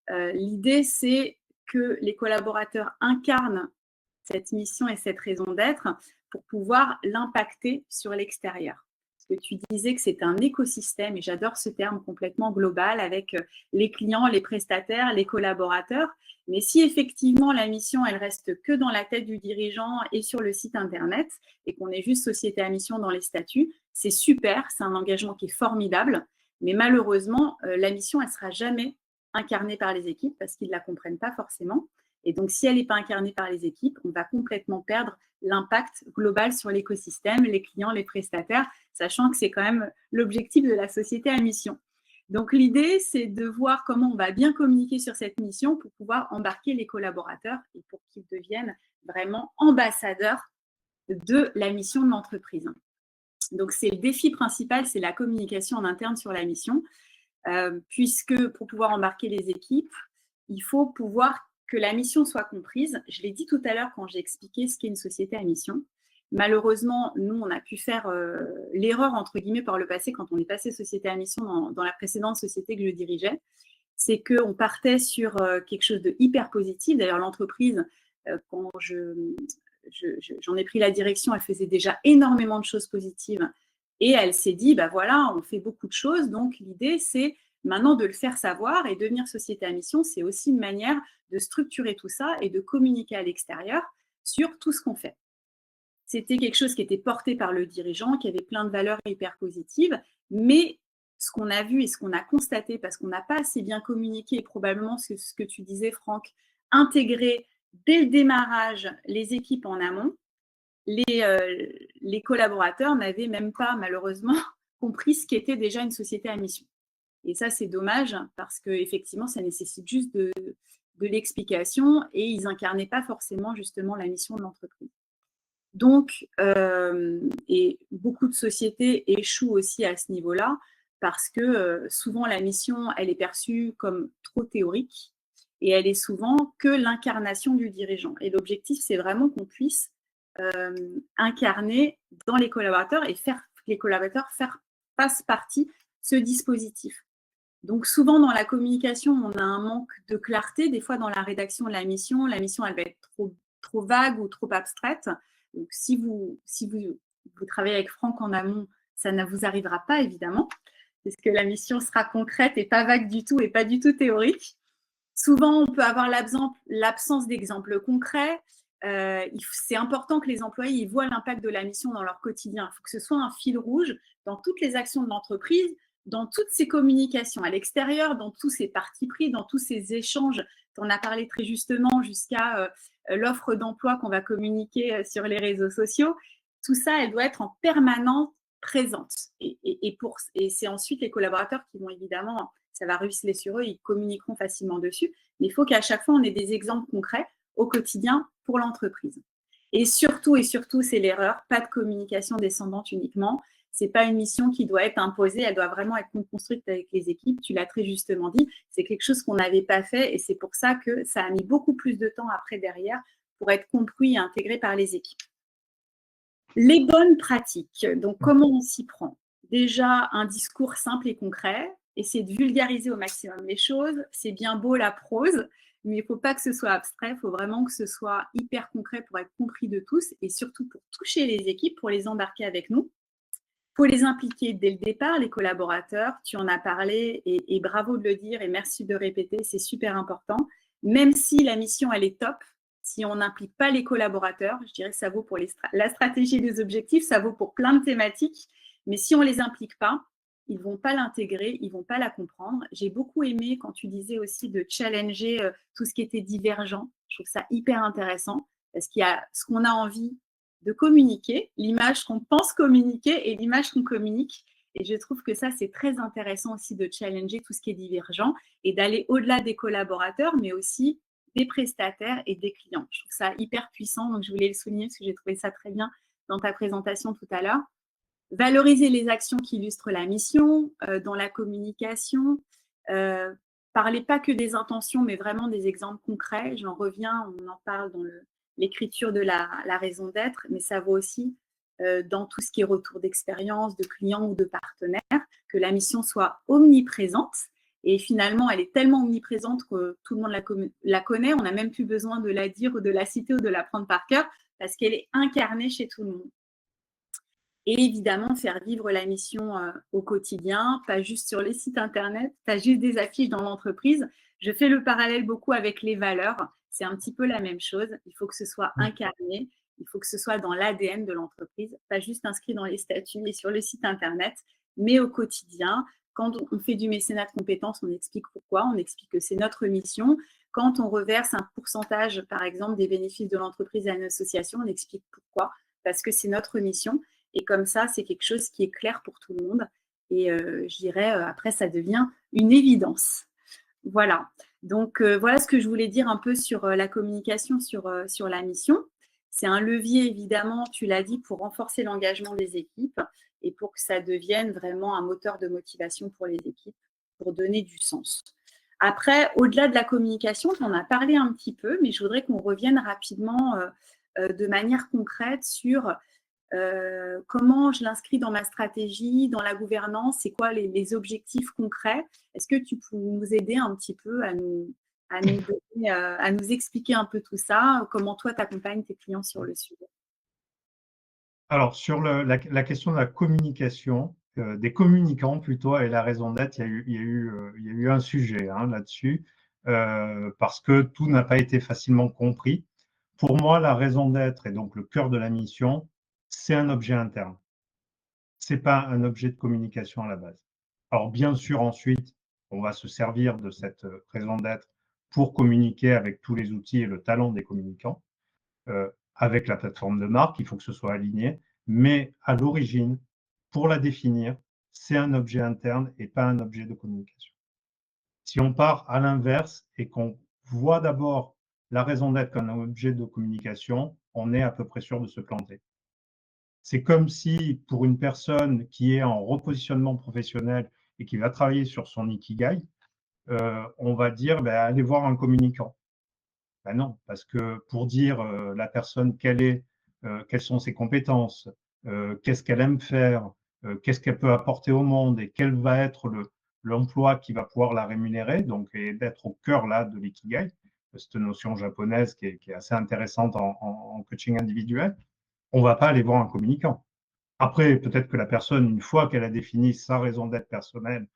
L'idée, c'est que les collaborateurs incarnent cette mission et cette raison d'être pour pouvoir l'impacter sur l'extérieur. Parce que tu disais que c'est un écosystème, et j'adore ce terme complètement global, avec les clients, les prestataires, les collaborateurs. Mais si effectivement la mission, elle reste que dans la tête du dirigeant et sur le site Internet, et qu'on est juste société à mission dans les statuts, c'est super, c'est un engagement qui est formidable. Mais malheureusement, la mission, elle ne sera jamais incarnée par les équipes parce qu'ils ne la comprennent pas forcément. Et donc, si elle n'est pas incarnée par les équipes, on va complètement perdre l'impact global sur l'écosystème, les clients, les prestataires, sachant que c'est quand même l'objectif de la société à mission. Donc, l'idée, c'est de voir comment on va bien communiquer sur cette mission pour pouvoir embarquer les collaborateurs et pour qu'ils deviennent vraiment ambassadeurs de la mission de l'entreprise. Donc, c'est le défi principal, c'est la communication en interne sur la mission, puisque pour pouvoir embarquer les équipes, il faut pouvoir que la mission soit comprise. Je l'ai dit tout à l'heure quand j'ai expliqué ce qu'est une société à mission. Malheureusement, nous, on a pu faire l'erreur, entre guillemets, par le passé, quand on est passé société à mission dans la précédente société que je dirigeais, c'est qu'on partait sur quelque chose de hyper positif. D'ailleurs, l'entreprise, quand j'en ai pris la direction, elle faisait déjà énormément de choses positives et elle s'est dit, bah voilà, on fait beaucoup de choses, donc l'idée, c'est maintenant de le faire savoir, et devenir société à mission, c'est aussi une manière de structurer tout ça et de communiquer à l'extérieur sur tout ce qu'on fait. C'était quelque chose qui était porté par le dirigeant, qui avait plein de valeurs hyper positives, mais ce qu'on a vu et ce qu'on a constaté, parce qu'on n'a pas assez bien communiqué, et probablement ce que tu disais, Franck, intégrer dès le démarrage les équipes en amont, les collaborateurs n'avaient même pas, malheureusement, compris ce qu'était déjà une société à mission. Et ça, c'est dommage, parce qu'effectivement, ça nécessite juste de l'explication, et ils n'incarnaient pas forcément justement la mission de l'entreprise. Donc, et beaucoup de sociétés échouent aussi à ce niveau-là, parce que souvent la mission, elle est perçue comme trop théorique et elle est souvent que l'incarnation du dirigeant. Et l'objectif, c'est vraiment qu'on puisse incarner dans les collaborateurs et faire que les collaborateurs fassent partie de ce dispositif. Donc souvent dans la communication, on a un manque de clarté. Des fois dans la rédaction de la mission, elle va être trop vague ou trop abstraite. Donc si vous travaillez avec Franck en amont, ça ne vous arrivera pas évidemment, parce que la mission sera concrète et pas vague du tout et pas du tout théorique. Souvent, on peut avoir l'absence d'exemples concrets. C'est important que les employés voient l'impact de la mission dans leur quotidien. Il faut que ce soit un fil rouge dans toutes les actions de l'entreprise, dans toutes ces communications à l'extérieur, dans tous ces partis pris, dans tous ces échanges. Tu en as parlé très justement jusqu'à l'offre d'emploi qu'on va communiquer sur les réseaux sociaux. Tout ça, elle doit être en permanence présente. Et c'est ensuite les collaborateurs qui vont évidemment, ça va ruisseler sur eux, ils communiqueront facilement dessus. Mais il faut qu'à chaque fois, on ait des exemples concrets au quotidien pour l'entreprise. Et surtout, c'est l'erreur, pas de communication descendante uniquement. Ce n'est pas une mission qui doit être imposée, elle doit vraiment être construite avec les équipes. Tu l'as très justement dit, c'est quelque chose qu'on n'avait pas fait et c'est pour ça que ça a mis beaucoup plus de temps après derrière pour être compris et intégré par les équipes. Les bonnes pratiques, donc comment on s'y prend? Déjà, un discours simple et concret, essayer de vulgariser au maximum les choses. C'est bien beau la prose, mais il ne faut pas que ce soit abstrait, il faut vraiment que ce soit hyper concret pour être compris de tous et surtout pour toucher les équipes, pour les embarquer avec nous. Il faut les impliquer dès le départ, les collaborateurs, tu en as parlé et bravo de le dire et merci de répéter, c'est super important. Même si la mission, elle est top, si on n'implique pas les collaborateurs, je dirais que ça vaut pour la stratégie et les objectifs, ça vaut pour plein de thématiques, mais si on ne les implique pas, ils ne vont pas l'intégrer, ils ne vont pas la comprendre. J'ai beaucoup aimé quand tu disais aussi de challenger tout ce qui était divergent. Je trouve ça hyper intéressant parce qu'il y a ce qu'on a envie de communiquer, l'image qu'on pense communiquer et l'image qu'on communique. Et je trouve que ça, c'est très intéressant aussi de challenger tout ce qui est divergent et d'aller au-delà des collaborateurs, mais aussi des prestataires et des clients. Je trouve ça hyper puissant, donc je voulais le souligner parce que j'ai trouvé ça très bien dans ta présentation tout à l'heure. Valoriser les actions qui illustrent la mission, dans la communication. Parlez pas que des intentions, mais vraiment des exemples concrets. J'en reviens, on en parle dans l'écriture de la raison d'être, mais ça vaut aussi dans tout ce qui est retour d'expérience, de clients ou de partenaires, que la mission soit omniprésente. Et finalement, elle est tellement omniprésente que tout le monde la connaît. On n'a même plus besoin de la dire ou de la citer ou de la prendre par cœur parce qu'elle est incarnée chez tout le monde. Et évidemment, faire vivre la mission au quotidien, pas juste sur les sites internet, pas juste des affiches dans l'entreprise. Je fais le parallèle beaucoup avec les valeurs. C'est un petit peu la même chose. Il faut que ce soit incarné, il faut que ce soit dans l'ADN de l'entreprise, pas juste inscrit dans les statuts et sur le site internet, mais au quotidien. Quand on fait du mécénat de compétences, on explique pourquoi, on explique que c'est notre mission. Quand on reverse un pourcentage, par exemple, des bénéfices de l'entreprise à une association, on explique pourquoi, parce que c'est notre mission. Et comme ça, c'est quelque chose qui est clair pour tout le monde. Et je dirais, après, ça devient une évidence. Voilà. Donc, voilà ce que je voulais dire un peu sur la communication, sur la mission. C'est un levier, évidemment, tu l'as dit, pour renforcer l'engagement des équipes et pour que ça devienne vraiment un moteur de motivation pour les équipes, pour donner du sens. Après, au-delà de la communication, on en a parlé un petit peu, mais je voudrais qu'on revienne rapidement de manière concrète sur comment je l'inscris dans ma stratégie, dans la gouvernance, c'est quoi les objectifs concrets. Est-ce que tu peux nous aider un petit peu à nous expliquer un peu tout ça, comment toi tu accompagnes tes clients sur le sujet? Alors, sur la question de la communication, des communicants plutôt, et la raison d'être, il y a eu un sujet là-dessus, parce que tout n'a pas été facilement compris. Pour moi, la raison d'être et donc le cœur de la mission, c'est un objet interne. Ce n'est pas un objet de communication à la base. Alors, bien sûr, ensuite, on va se servir de cette raison d'être pour communiquer avec tous les outils et le talent des communicants. Avec la plateforme de marque, il faut que ce soit aligné, mais à l'origine, pour la définir, c'est un objet interne et pas un objet de communication. Si on part à l'inverse et qu'on voit d'abord la raison d'être comme un objet de communication, on est à peu près sûr de se planter. C'est comme si, pour une personne qui est en repositionnement professionnel et qui va travailler sur son Ikigai, on va dire ben, allez voir un communicant. Ben non, parce que pour dire la personne quelles sont ses compétences, qu'est-ce qu'elle aime faire, qu'est-ce qu'elle peut apporter au monde et quel va être l'emploi qui va pouvoir la rémunérer, donc et d'être au cœur là de l'ikigai, cette notion japonaise qui est assez intéressante en coaching individuel, on ne va pas aller voir un communicant. Après, peut-être que la personne, une fois qu'elle a défini sa raison d'être personnelle,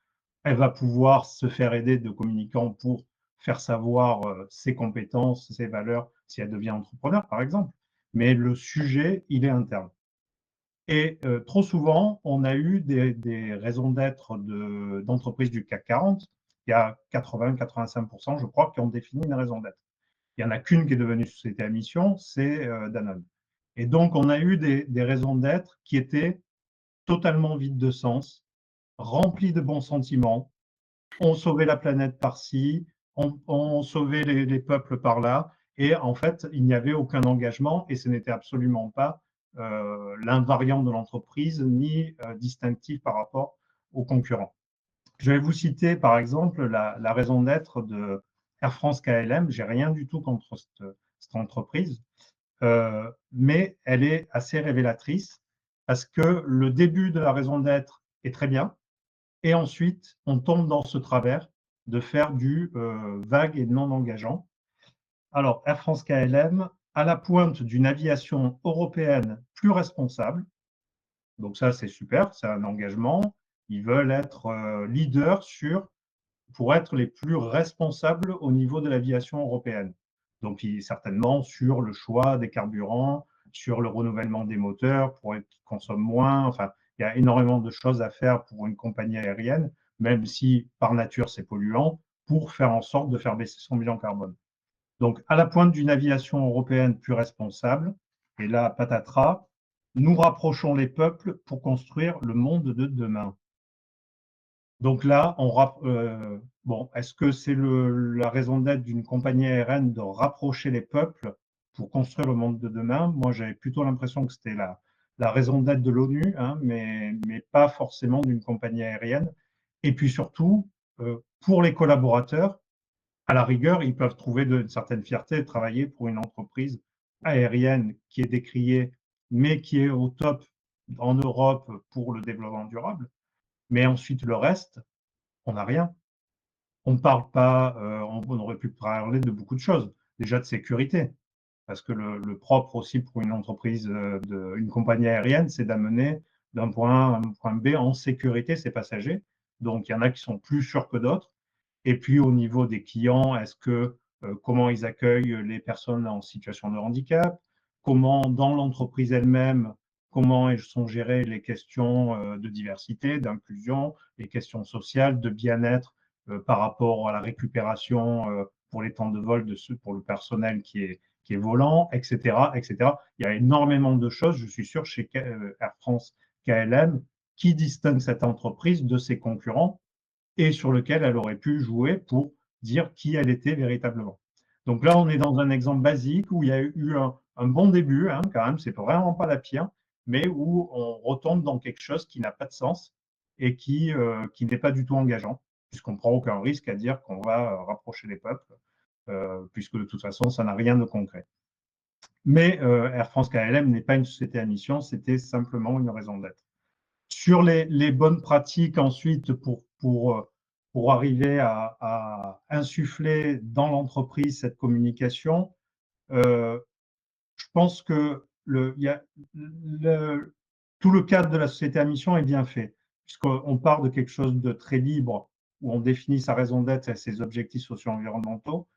elle va pouvoir se faire aider de communicants pour faire savoir ses compétences, ses valeurs, si elle devient entrepreneur, par exemple. Mais le sujet, il est interne. Et trop souvent, on a eu des raisons d'être d'entreprises du CAC 40. Il y a 80-85%, je crois, qui ont défini une raison d'être. Il n'y en a qu'une qui est devenue société à mission, c'est Danone. Et donc, on a eu des raisons d'être qui étaient totalement vides de sens, remplies de bons sentiments. On sauvait la planète par-ci, on sauvait les peuples par-là. Et en fait, il n'y avait aucun engagement et ce n'était absolument pas l'invariant de l'entreprise ni distinctif par rapport aux concurrents. Je vais vous citer par exemple la raison d'être de Air France KLM. J'ai rien du tout contre cette entreprise, mais elle est assez révélatrice parce que le début de la raison d'être est très bien et ensuite on tombe dans ce travers de faire du vague et non engageant. Alors, Air France KLM, à la pointe d'une aviation européenne plus responsable. Donc ça, c'est super, c'est un engagement. Ils veulent être leaders pour être les plus responsables au niveau de l'aviation européenne. Donc certainement sur le choix des carburants, sur le renouvellement des moteurs pour qu'ils consomment moins. Enfin, il y a énormément de choses à faire pour une compagnie aérienne, même si par nature c'est polluant, pour faire en sorte de faire baisser son bilan carbone. Donc, à la pointe d'une aviation européenne plus responsable, et là, patatras, nous rapprochons les peuples pour construire le monde de demain. Donc là, bon, est-ce que c'est la raison d'être d'une compagnie aérienne de rapprocher les peuples pour construire le monde de demain? Moi, j'avais plutôt l'impression que c'était la raison d'être de l'ONU, hein, mais pas forcément d'une compagnie aérienne. Et puis surtout, pour les collaborateurs, à la rigueur, ils peuvent trouver une certaine fierté de travailler pour une entreprise aérienne qui est décriée, mais qui est au top en Europe pour le développement durable. Mais ensuite, le reste, on n'a rien. On ne parle pas, on aurait pu parler de beaucoup de choses. Déjà de sécurité, parce que le propre aussi pour une entreprise, une compagnie aérienne, c'est d'amener d'un point A à un point B en sécurité ses passagers. Donc, il y en a qui sont plus sûrs que d'autres. Et puis au niveau des clients, comment ils accueillent les personnes en situation de handicap, comment dans l'entreprise elle-même, comment sont gérées les questions de diversité, d'inclusion, les questions sociales, de bien-être par rapport à la récupération pour les temps de vol pour le personnel qui est volant, etc., etc. Il y a énormément de choses, je suis sûr, chez Air France KLM, qui distinguent cette entreprise de ses concurrents et sur lequel elle aurait pu jouer pour dire qui elle était véritablement. Donc là, on est dans un exemple basique où il y a eu un bon début, hein, quand même, c'est vraiment pas la pire, mais où on retombe dans quelque chose qui n'a pas de sens et qui n'est pas du tout engageant, puisqu'on ne prend aucun risque à dire qu'on va rapprocher les peuples, puisque de toute façon, ça n'a rien de concret. Mais Air France KLM n'est pas une société à mission, c'était simplement une raison d'être. Sur les bonnes pratiques ensuite pour arriver à insuffler dans l'entreprise cette communication, je pense que tout le cadre de la société à mission est bien fait, puisqu'on part de quelque chose de très libre, où on définit sa raison d'être et ses objectifs socio-environnementaux,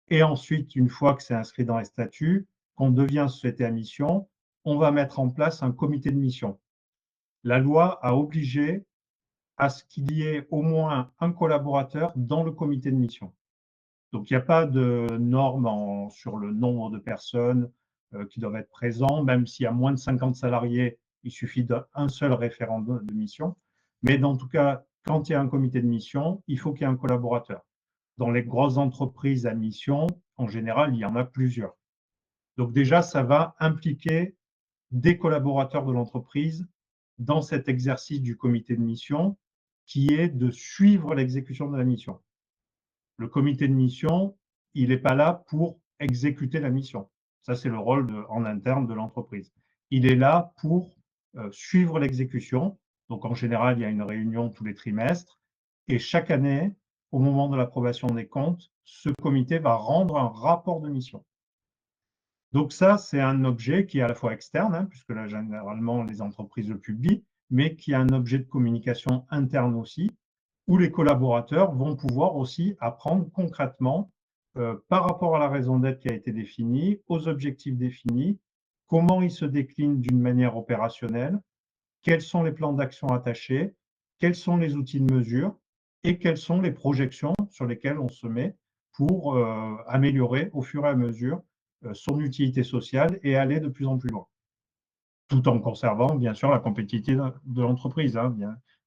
et ensuite, une fois que c'est inscrit dans les statuts, qu'on devient société à mission, on va mettre en place un comité de mission. La loi a obligé à ce qu'il y ait au moins un collaborateur dans le comité de mission. Donc, il n'y a pas de normes sur le nombre de personnes qui doivent être présents, même s'il y a moins de 50 salariés, il suffit d'un seul référent de mission. Mais dans tout cas, quand il y a un comité de mission, il faut qu'il y ait un collaborateur. Dans les grosses entreprises à mission, en général, il y en a plusieurs. Donc déjà, ça va impliquer des collaborateurs de l'entreprise dans cet exercice du comité de mission qui est de suivre l'exécution de la mission. Le comité de mission, il n'est pas là pour exécuter la mission. Ça, c'est le rôle en interne de l'entreprise. Il est là pour suivre l'exécution. Donc, en général, il y a une réunion tous les trimestres. Et chaque année, au moment de l'approbation des comptes, ce comité va rendre un rapport de mission. Donc ça, c'est un objet qui est à la fois externe, hein, puisque là, généralement, les entreprises le publient, mais qui est un objet de communication interne aussi, où les collaborateurs vont pouvoir aussi apprendre concrètement, par rapport à la raison d'être qui a été définie, aux objectifs définis, comment ils se déclinent d'une manière opérationnelle, quels sont les plans d'action attachés, quels sont les outils de mesure et quelles sont les projections sur lesquelles on se met pour améliorer au fur et à mesure son utilité sociale et aller de plus en plus loin, tout en conservant bien sûr la compétitivité de l'entreprise, hein,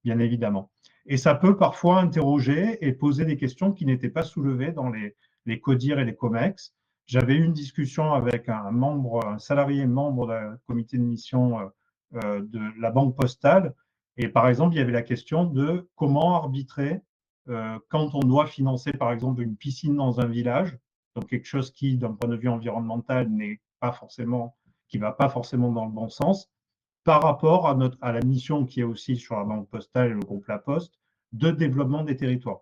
bien évidemment. Et ça peut parfois interroger et poser des questions qui n'étaient pas soulevées dans les CODIR et les COMEX. J'avais eu une discussion avec un salarié membre d'un comité de mission de la Banque Postale, et par exemple, il y avait la question de comment arbitrer quand on doit financer par exemple une piscine dans un village, donc quelque chose qui, d'un point de vue environnemental, n'est pas forcément, qui ne va pas forcément dans le bon sens, par rapport à la mission qui est aussi sur la Banque Postale et le groupe La Poste, de développement des territoires.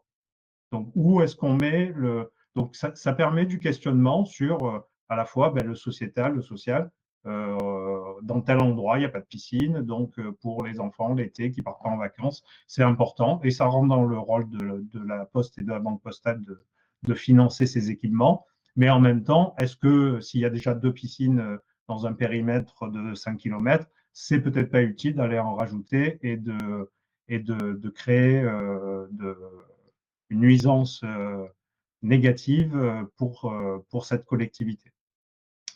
Donc, où est-ce qu'on met le… Donc, ça permet du questionnement sur à la fois le sociétal, le social. Dans tel endroit, il n'y a pas de piscine, donc pour les enfants, l'été, qui partent pas en vacances, c'est important. Et ça rentre dans le rôle de la Poste et de la Banque Postale de financer ces équipements. Mais en même temps, est-ce que s'il y a déjà 2 piscines dans un périmètre de 5 km, c'est peut-être pas utile d'aller en rajouter et de créer une nuisance négative pour cette collectivité.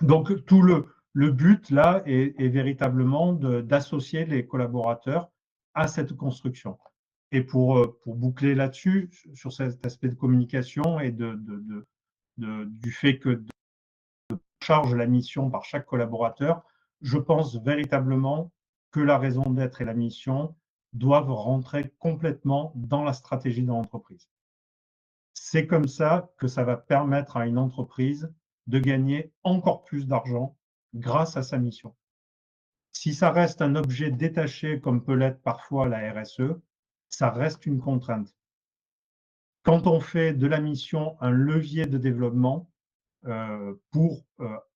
Donc, tout le but, là, est véritablement d'associer les collaborateurs à cette construction. Et pour boucler là-dessus, sur cet aspect de communication et du fait que charge la mission par chaque collaborateur, je pense véritablement que la raison d'être et la mission doivent rentrer complètement dans la stratégie de l'entreprise. C'est comme ça que ça va permettre à une entreprise de gagner encore plus d'argent grâce à sa mission. Si ça reste un objet détaché, comme peut l'être parfois la RSE, ça reste une contrainte. Quand on fait de la mission un levier de développement pour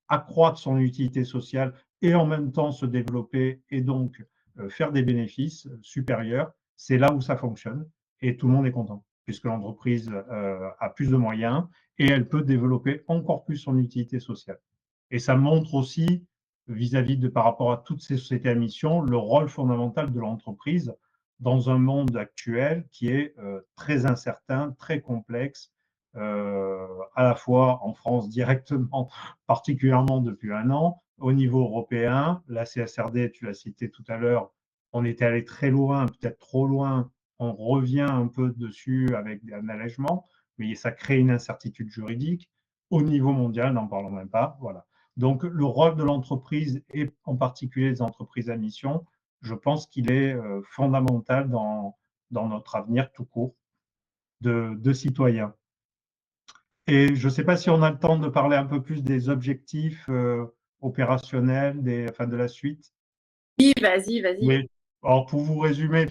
accroître son utilité sociale et en même temps se développer et donc faire des bénéfices supérieurs, c'est là où ça fonctionne et tout le monde est content, puisque l'entreprise a plus de moyens et elle peut développer encore plus son utilité sociale. Et ça montre aussi, par rapport à toutes ces sociétés à mission, le rôle fondamental de l'entreprise dans un monde actuel qui est très incertain, très complexe, à la fois en France directement, particulièrement depuis un an, au niveau européen. La CSRD, tu l'as cité tout à l'heure, on était allé très loin, peut-être trop loin. On revient un peu dessus avec un allègement, mais ça crée une incertitude juridique. Au niveau mondial, n'en parlons même pas. Voilà. Donc, le rôle de l'entreprise, et en particulier des entreprises à mission, je pense qu'il est fondamental dans notre avenir tout court de citoyens. Et je ne sais pas si on a le temps de parler un peu plus des objectifs opérationnels, de la suite. Oui, vas-y, vas-y. Oui. Alors, pour vous résumer,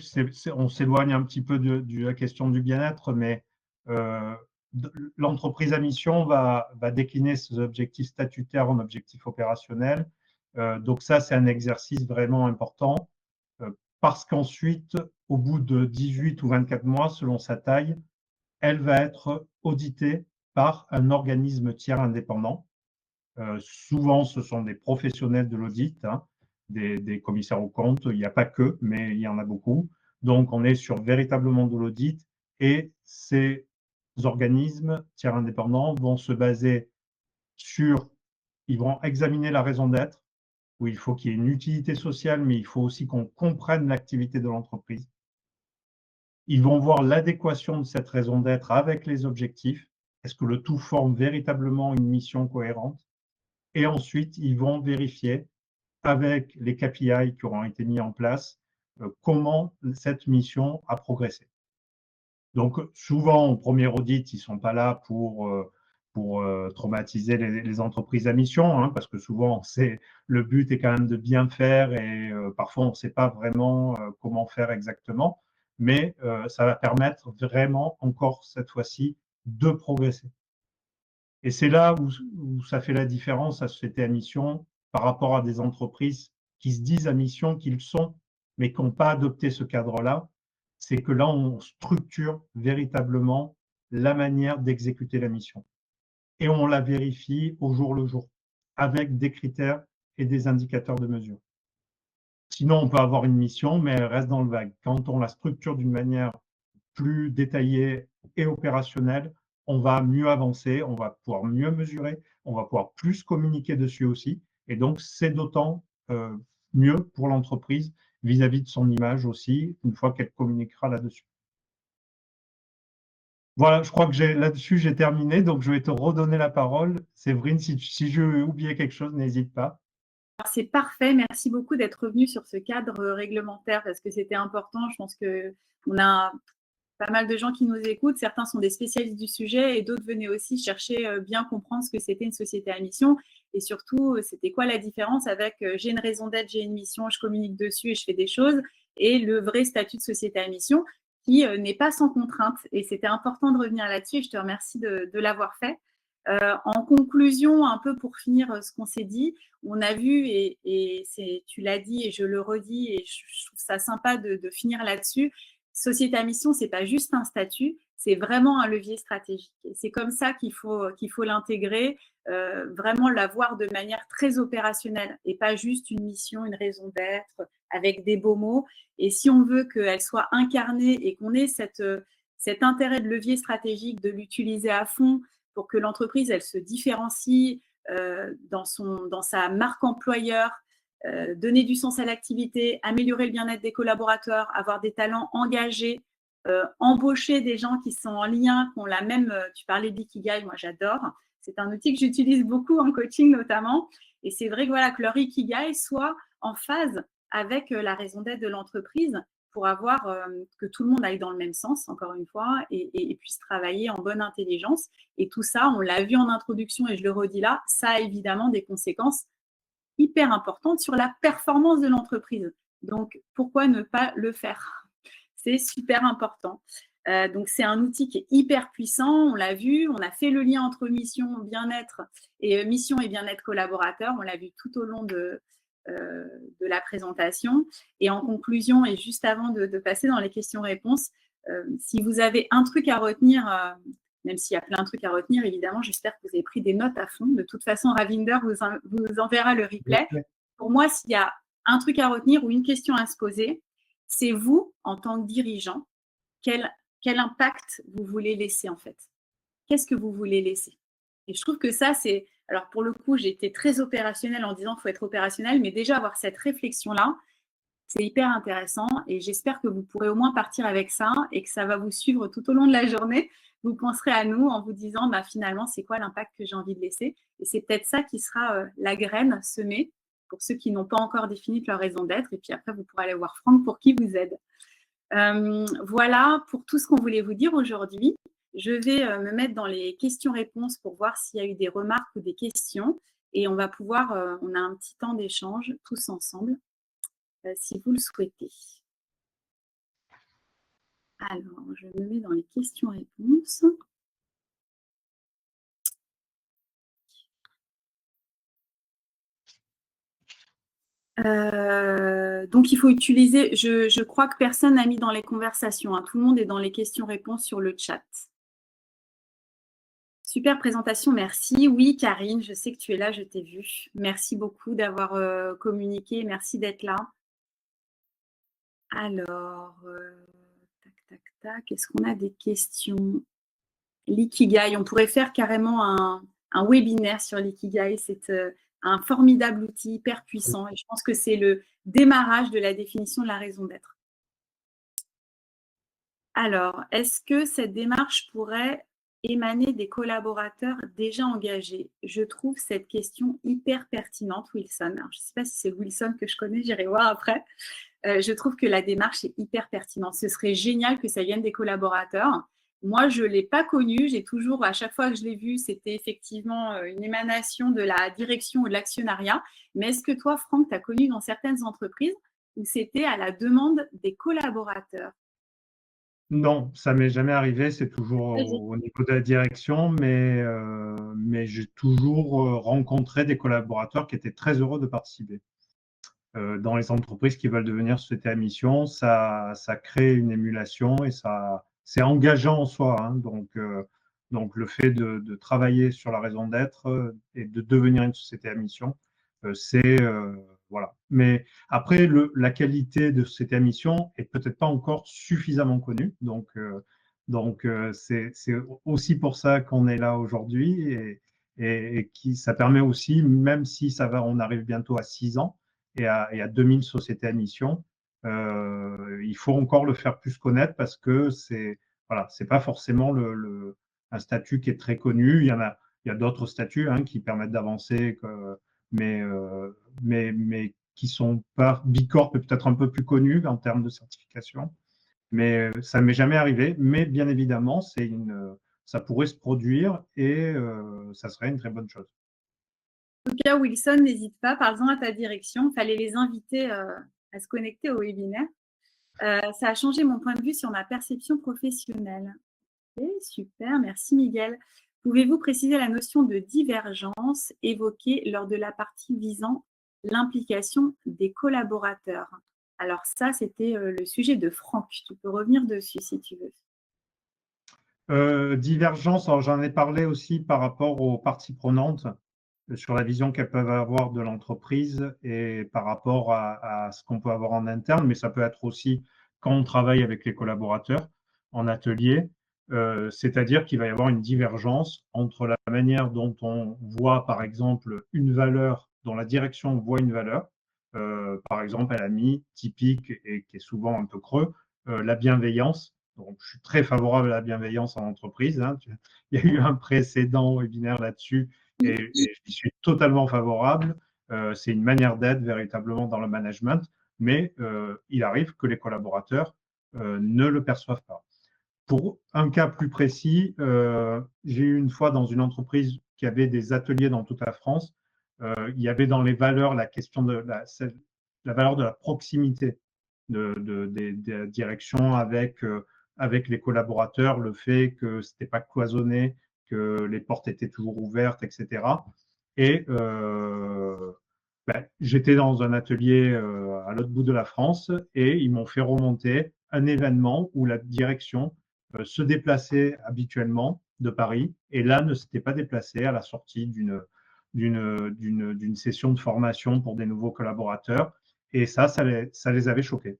on s'éloigne un petit peu de la question du bien-être, mais l'entreprise à mission va décliner ses objectifs statutaires en objectifs opérationnels. Donc ça, c'est un exercice vraiment important parce qu'ensuite, au bout de 18 ou 24 mois, selon sa taille, elle va être auditée par un organisme tiers indépendant. Souvent, ce sont des professionnels de l'audit, hein, des commissaires aux comptes. Il n'y a pas que, mais il y en a beaucoup. Donc, on est sur véritablement de l'audit et ces organismes tiers indépendants vont se baser ils vont examiner la raison d'être, où il faut qu'il y ait une utilité sociale, mais il faut aussi qu'on comprenne l'activité de l'entreprise. Ils vont voir l'adéquation de cette raison d'être avec les objectifs. Est-ce que le tout forme véritablement une mission cohérente? Et ensuite, ils vont vérifier avec les KPI qui auront été mis en place comment cette mission a progressé. Donc, souvent, au premier audit, ils ne sont pas là pour traumatiser les entreprises à mission, hein, parce que souvent, le but est quand même de bien faire et parfois, on ne sait pas vraiment comment faire exactement, mais ça va permettre vraiment, encore cette fois-ci, de progresser. Et c'est là où ça fait la différence à société à mission par rapport à des entreprises qui se disent à mission qu'ils sont, mais qui n'ont pas adopté ce cadre-là. C'est que là, on structure véritablement la manière d'exécuter la mission. Et on la vérifie au jour le jour, avec des critères et des indicateurs de mesure. Sinon, on peut avoir une mission, mais elle reste dans le vague. Quand on la structure d'une manière plus détaillée et opérationnelle, on va mieux avancer, on va pouvoir mieux mesurer, on va pouvoir plus communiquer dessus aussi. Et donc, c'est d'autant mieux pour l'entreprise vis-à-vis de son image aussi, une fois qu'elle communiquera là-dessus. Voilà, je crois que là-dessus, j'ai terminé. Donc, je vais te redonner la parole. Séverine, si je veux oublier quelque chose, n'hésite pas. C'est parfait. Merci beaucoup d'être revenu sur ce cadre réglementaire parce que c'était important. Je pense qu'on a pas mal de gens qui nous écoutent. Certains sont des spécialistes du sujet et d'autres venaient aussi chercher bien comprendre ce que c'était une société à mission et surtout, c'était quoi la différence avec j'ai une raison d'être, j'ai une mission, je communique dessus et je fais des choses et le vrai statut de société à mission qui n'est pas sans contrainte. Et c'était important de revenir là-dessus et je te remercie de l'avoir fait. En conclusion, un peu pour finir ce qu'on s'est dit, on a vu, et tu l'as dit et je le redis, et je trouve ça sympa de finir là-dessus, société à mission, ce n'est pas juste un statut, c'est vraiment un levier stratégique. Et c'est comme ça qu'il faut l'intégrer, vraiment la voir de manière très opérationnelle et pas juste une mission, une raison d'être avec des beaux mots. Et si on veut qu'elle soit incarnée et qu'on ait cet intérêt de levier stratégique, de l'utiliser à fond pour que l'entreprise, elle se différencie dans sa marque employeur, donner du sens à l'activité, améliorer le bien-être des collaborateurs, avoir des talents engagés, embaucher des gens qui sont en lien, qui ont la même… tu parlais de l'ikigai, moi j'adore. C'est un outil que j'utilise beaucoup en coaching notamment. Et c'est vrai que, voilà, que leur ikigai soit en phase avec la raison d'être de l'entreprise pour avoir que tout le monde aille dans le même sens, encore une fois, et puisse travailler en bonne intelligence. Et tout ça, on l'a vu en introduction et je le redis là, ça a évidemment des conséquences hyper importante sur la performance de l'entreprise. Donc, pourquoi ne pas le faire? C'est super important. Donc, c'est un outil qui est hyper puissant. On l'a vu, on a fait le lien entre mission, bien-être et bien-être collaborateur. On l'a vu tout au long de la présentation. Et en conclusion, et juste avant de passer dans les questions-réponses, si vous avez un truc à retenir, même s'il y a plein de trucs à retenir, évidemment, j'espère que vous avez pris des notes à fond. De toute façon, Ravinder vous enverra le replay. Pour moi, s'il y a un truc à retenir ou une question à se poser, c'est vous, en tant que dirigeant, quel impact vous voulez laisser en fait? Qu'est-ce que vous voulez laisser? Et je trouve que ça, c'est… Alors, pour le coup, j'ai été très opérationnelle en disant qu'il faut être opérationnel, mais déjà avoir cette réflexion-là, c'est hyper intéressant et j'espère que vous pourrez au moins partir avec ça et que ça va vous suivre tout au long de la journée. Vous penserez à nous en vous disant finalement, c'est quoi l'impact que j'ai envie de laisser? Et c'est peut-être ça qui sera la graine semée pour ceux qui n'ont pas encore défini leur raison d'être. Et puis après, vous pourrez aller voir Franck pour qui vous aide. Voilà pour tout ce qu'on voulait vous dire aujourd'hui. Je vais me mettre dans les questions-réponses pour voir s'il y a eu des remarques ou des questions. Et on va pouvoir, on a un petit temps d'échange tous ensemble. Si vous le souhaitez. Alors, je me mets dans les questions-réponses. Donc, il faut utiliser… Je crois que personne n'a mis dans les conversations. Hein. Tout le monde est dans les questions-réponses sur le chat. Super présentation, merci. Oui, Karine, je sais que tu es là, je t'ai vu. Merci beaucoup d'avoir communiqué. Merci d'être là. Alors… Est-ce qu'on a des questions? L'ikigai, on pourrait faire carrément un webinaire sur l'ikigai. C'est un formidable outil, hyper puissant. Et je pense que c'est le démarrage de la définition de la raison d'être. Alors, est-ce que cette démarche pourrait émaner des collaborateurs déjà engagés? Je trouve cette question hyper pertinente, Wilson. Alors, je ne sais pas si c'est Wilson que je connais, j'irai voir après. Je trouve que la démarche est hyper pertinente. Ce serait génial que ça vienne des collaborateurs. Moi, je ne l'ai pas connu. J'ai toujours, à chaque fois que je l'ai vu, c'était effectivement une émanation de la direction ou de l'actionnariat. Mais est-ce que toi, Franck, tu as connu dans certaines entreprises où c'était à la demande des collaborateurs? Non, ça m'est jamais arrivé, c'est toujours Vas-y. au niveau de la direction, mais j'ai toujours rencontré des collaborateurs qui étaient très heureux de participer. Dans les entreprises qui veulent devenir société à mission, ça crée une émulation et c'est engageant en soi, hein. Donc le fait de travailler sur la raison d'être et de devenir une société à mission, voilà. Mais après, la qualité de société à mission est peut-être pas encore suffisamment connue. Donc c'est aussi pour ça qu'on est là aujourd'hui et qui ça permet aussi, même si on arrive bientôt à 6 ans et à 2000 sociétés à mission. Il faut encore le faire plus connaître parce que voilà, c'est pas forcément un statut qui est très connu. Il y a d'autres statuts hein, qui permettent d'avancer, mais qui sont pas Bicorp est peut-être un peu plus connu en termes de certification. Mais ça ne m'est jamais arrivé. Mais bien évidemment, ça pourrait se produire et ça serait une très bonne chose. En tout cas, Wilson, n'hésite pas, parle-en à ta direction. Il fallait les inviter à se connecter au webinaire. Ça a changé mon point de vue sur ma perception professionnelle. Okay, super, merci Miguel. Pouvez-vous préciser la notion de divergence évoquée lors de la partie visant l'implication des collaborateurs? Alors ça, c'était le sujet de Franck. Tu peux revenir dessus si tu veux. Divergence, j'en ai parlé aussi par rapport aux parties prenantes sur la vision qu'elles peuvent avoir de l'entreprise et par rapport à ce qu'on peut avoir en interne, mais ça peut être aussi quand on travaille avec les collaborateurs en atelier, c'est-à-dire qu'il va y avoir une divergence entre la manière dont on voit, par exemple, une valeur, dont la direction voit une valeur, par exemple, elle a mis typique et qui est souvent un peu creux, la bienveillance. Donc, je suis très favorable à la bienveillance en entreprise, hein. Il y a eu un précédent webinaire là-dessus et j'y suis totalement favorable. C'est une manière d'être véritablement dans le management, mais il arrive que les collaborateurs ne le perçoivent pas. Pour un cas plus précis, j'ai eu une fois dans une entreprise qui avait des ateliers dans toute la France, il y avait dans les valeurs la question de la valeur de la proximité des directions avec les collaborateurs, le fait que ce n'était pas cloisonné, que les portes étaient toujours ouvertes, etc. Et j'étais dans un atelier à l'autre bout de la France et ils m'ont fait remonter un événement où la direction se déplaçait habituellement de Paris et là ne s'était pas déplacée à la sortie d'une session de formation pour des nouveaux collaborateurs et ça les avait choqués.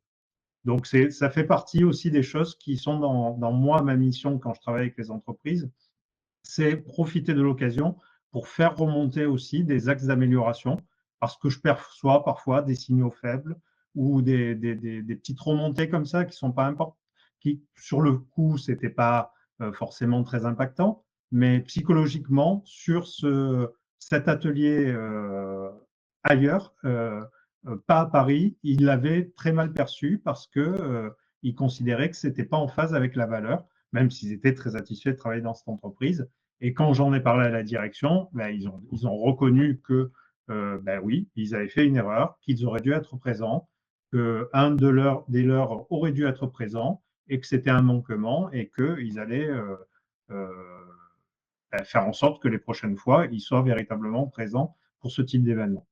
Donc, ça fait partie aussi des choses qui sont dans moi, ma mission quand je travaille avec les entreprises, c'est profiter de l'occasion pour faire remonter aussi des axes d'amélioration parce que je perçois parfois des signaux faibles ou des petites remontées comme ça qui sont pas importantes, qui sur le coup, c'était pas forcément très impactant, mais psychologiquement, sur cet atelier ailleurs, pas à Paris, il l'avait très mal perçu parce que il considérait que c'était pas en phase avec la valeur, même s'ils étaient très satisfaits de travailler dans cette entreprise. Et quand j'en ai parlé à la direction, ils ont reconnu que oui, ils avaient fait une erreur, qu'ils auraient dû être présents, qu'un des leurs aurait dû être présent et que c'était un manquement et qu'ils allaient faire en sorte que les prochaines fois, ils soient véritablement présents pour ce type d'événement.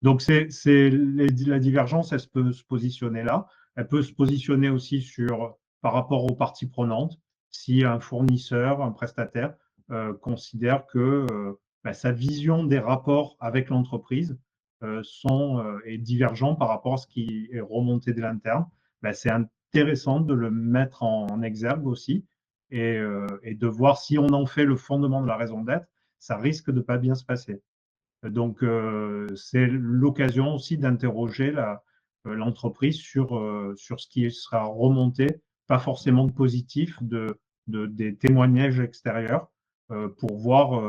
Donc, la divergence, elle peut se positionner là. Elle peut se positionner aussi par rapport aux parties prenantes. Si un fournisseur, un prestataire considère que sa vision des rapports avec l'entreprise est divergente par rapport à ce qui est remonté de l'interne, c'est intéressant de le mettre en exergue aussi et de voir si on en fait le fondement de la raison d'être, ça risque de pas bien se passer. Donc, c'est l'occasion aussi d'interroger l'entreprise sur ce qui sera remonté, pas forcément de positif, des témoignages extérieurs pour voir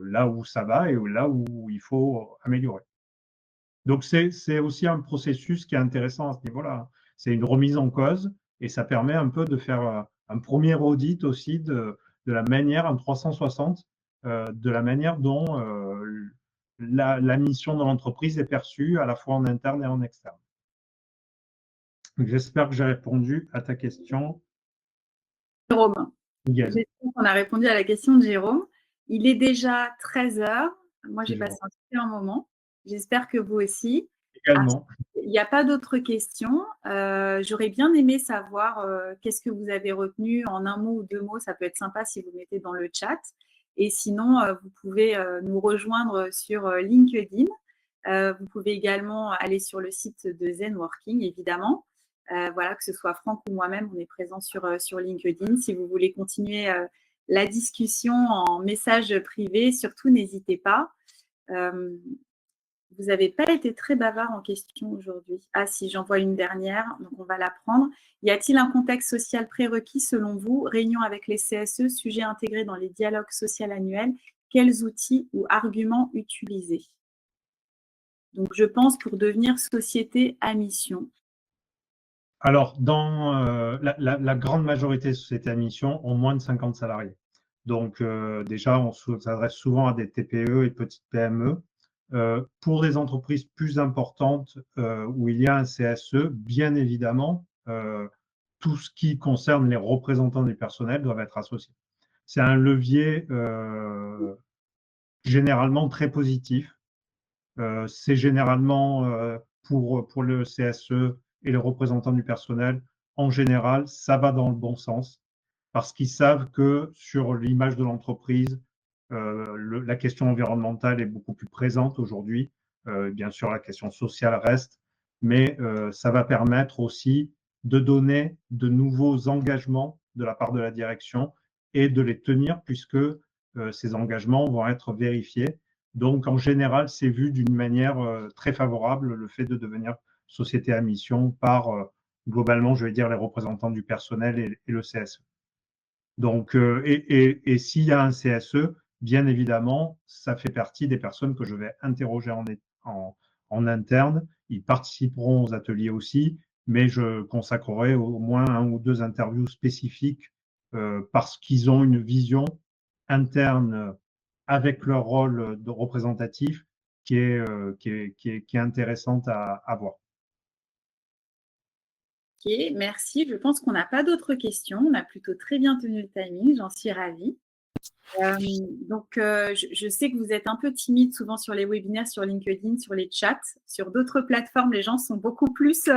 là où ça va et là où il faut améliorer. Donc, c'est aussi un processus qui est intéressant à ce niveau-là. C'est une remise en cause et ça permet un peu de faire un premier audit aussi de la manière, en 360, de la manière dont la mission de l'entreprise est perçue à la fois en interne et en externe. J'espère que j'ai répondu à ta question. Jérôme, Yes. j'espère qu'on a répondu à la question de Jérôme. Il est déjà 13 h. Moi, j'ai passé un super moment. J'espère que vous aussi. Également. Il n'y a pas d'autres questions. J'aurais bien aimé savoir qu'est-ce que vous avez retenu en un mot ou deux mots. Ça peut être sympa si vous mettez dans le chat. Et sinon, vous pouvez nous rejoindre sur LinkedIn. Vous pouvez également aller sur le site de Zenworking, évidemment. Voilà, que ce soit Franck ou moi-même, on est présent sur LinkedIn. Si vous voulez continuer la discussion en message privé, surtout n'hésitez pas. Vous n'avez pas été très bavard en question aujourd'hui. Ah si, j'en vois une dernière, donc on va la prendre. Y a-t-il un contexte social prérequis selon vous? Réunion avec les CSE, sujet intégré dans les dialogues sociaux annuels. Quels outils ou arguments utiliser? Donc je pense pour devenir société à mission. Alors, dans la grande majorité des sociétés à mission ont moins de 50 salariés. Donc, déjà, on s'adresse souvent à des TPE et petites PME. Pour des entreprises plus importantes où il y a un CSE, bien évidemment, tout ce qui concerne les représentants du personnel doivent être associés. C'est un levier généralement très positif. C'est généralement pour le CSE et les représentants du personnel, en général, ça va dans le bon sens parce qu'ils savent que sur l'image de l'entreprise, la question environnementale est beaucoup plus présente aujourd'hui. Bien sûr, la question sociale reste, mais ça va permettre aussi de donner de nouveaux engagements de la part de la direction et de les tenir puisque ces engagements vont être vérifiés. Donc, en général, c'est vu d'une manière très favorable, le fait de devenir société à mission par, globalement, je vais dire, les représentants du personnel et le CSE. Donc, et s'il y a un CSE, bien évidemment, ça fait partie des personnes que je vais interroger en interne. Ils participeront aux ateliers aussi, mais je consacrerai au moins 1 ou 2 interviews spécifiques parce qu'ils ont une vision interne avec leur rôle de représentatif qui est intéressante à voir. Ok, merci. Je pense qu'on n'a pas d'autres questions. On a plutôt très bien tenu le timing. J'en suis ravie. Je sais que vous êtes un peu timide souvent sur les webinaires, sur LinkedIn, sur les chats. Sur d'autres plateformes, les gens sont beaucoup plus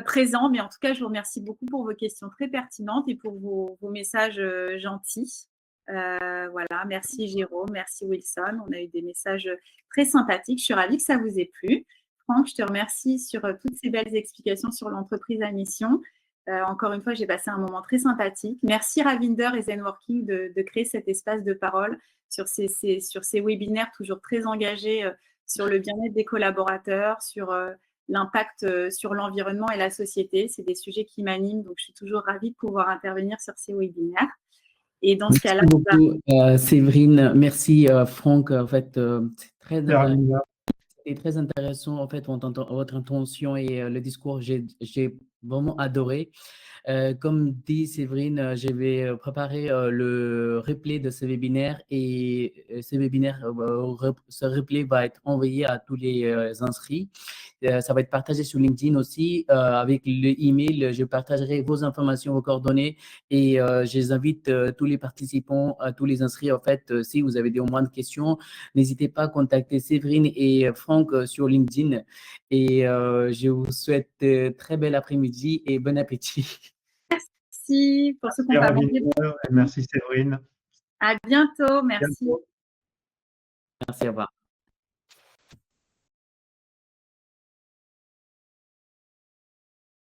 présents. Mais en tout cas, je vous remercie beaucoup pour vos questions très pertinentes et pour vos messages gentils. Voilà, merci Jérôme, merci Wilson. On a eu des messages très sympathiques. Je suis ravie que ça vous ait plu. Franck, je te remercie sur toutes ces belles explications sur l'entreprise à mission. Encore une fois, j'ai passé un moment très sympathique. Merci Ravinder et Zenworking de créer cet espace de parole sur ces webinaires toujours très engagés sur le bien-être des collaborateurs, sur l'impact sur l'environnement et la société. C'est des sujets qui m'animent, donc je suis toujours ravie de pouvoir intervenir sur ces webinaires. Et dans ce cas-là, merci beaucoup, Séverine. Merci, Franck. En fait, c'est très intéressant, en fait, votre intention et le discours. J'ai vraiment adoré. Comme dit Séverine, je vais préparer le replay de ce webinaire et ce replay va être envoyé à tous les inscrits. Ça va être partagé sur LinkedIn aussi. Avec le email, je partagerai vos informations, vos coordonnées et je les invite tous les participants, tous les inscrits. En fait, si vous avez au moins de questions, n'hésitez pas à contacter Séverine et Franck sur LinkedIn. Et je vous souhaite très bel après-midi et bon appétit. Merci pour ceux qui n'ont pas mangé. Merci Séverine. À bientôt, merci. Bientôt. Merci, au revoir.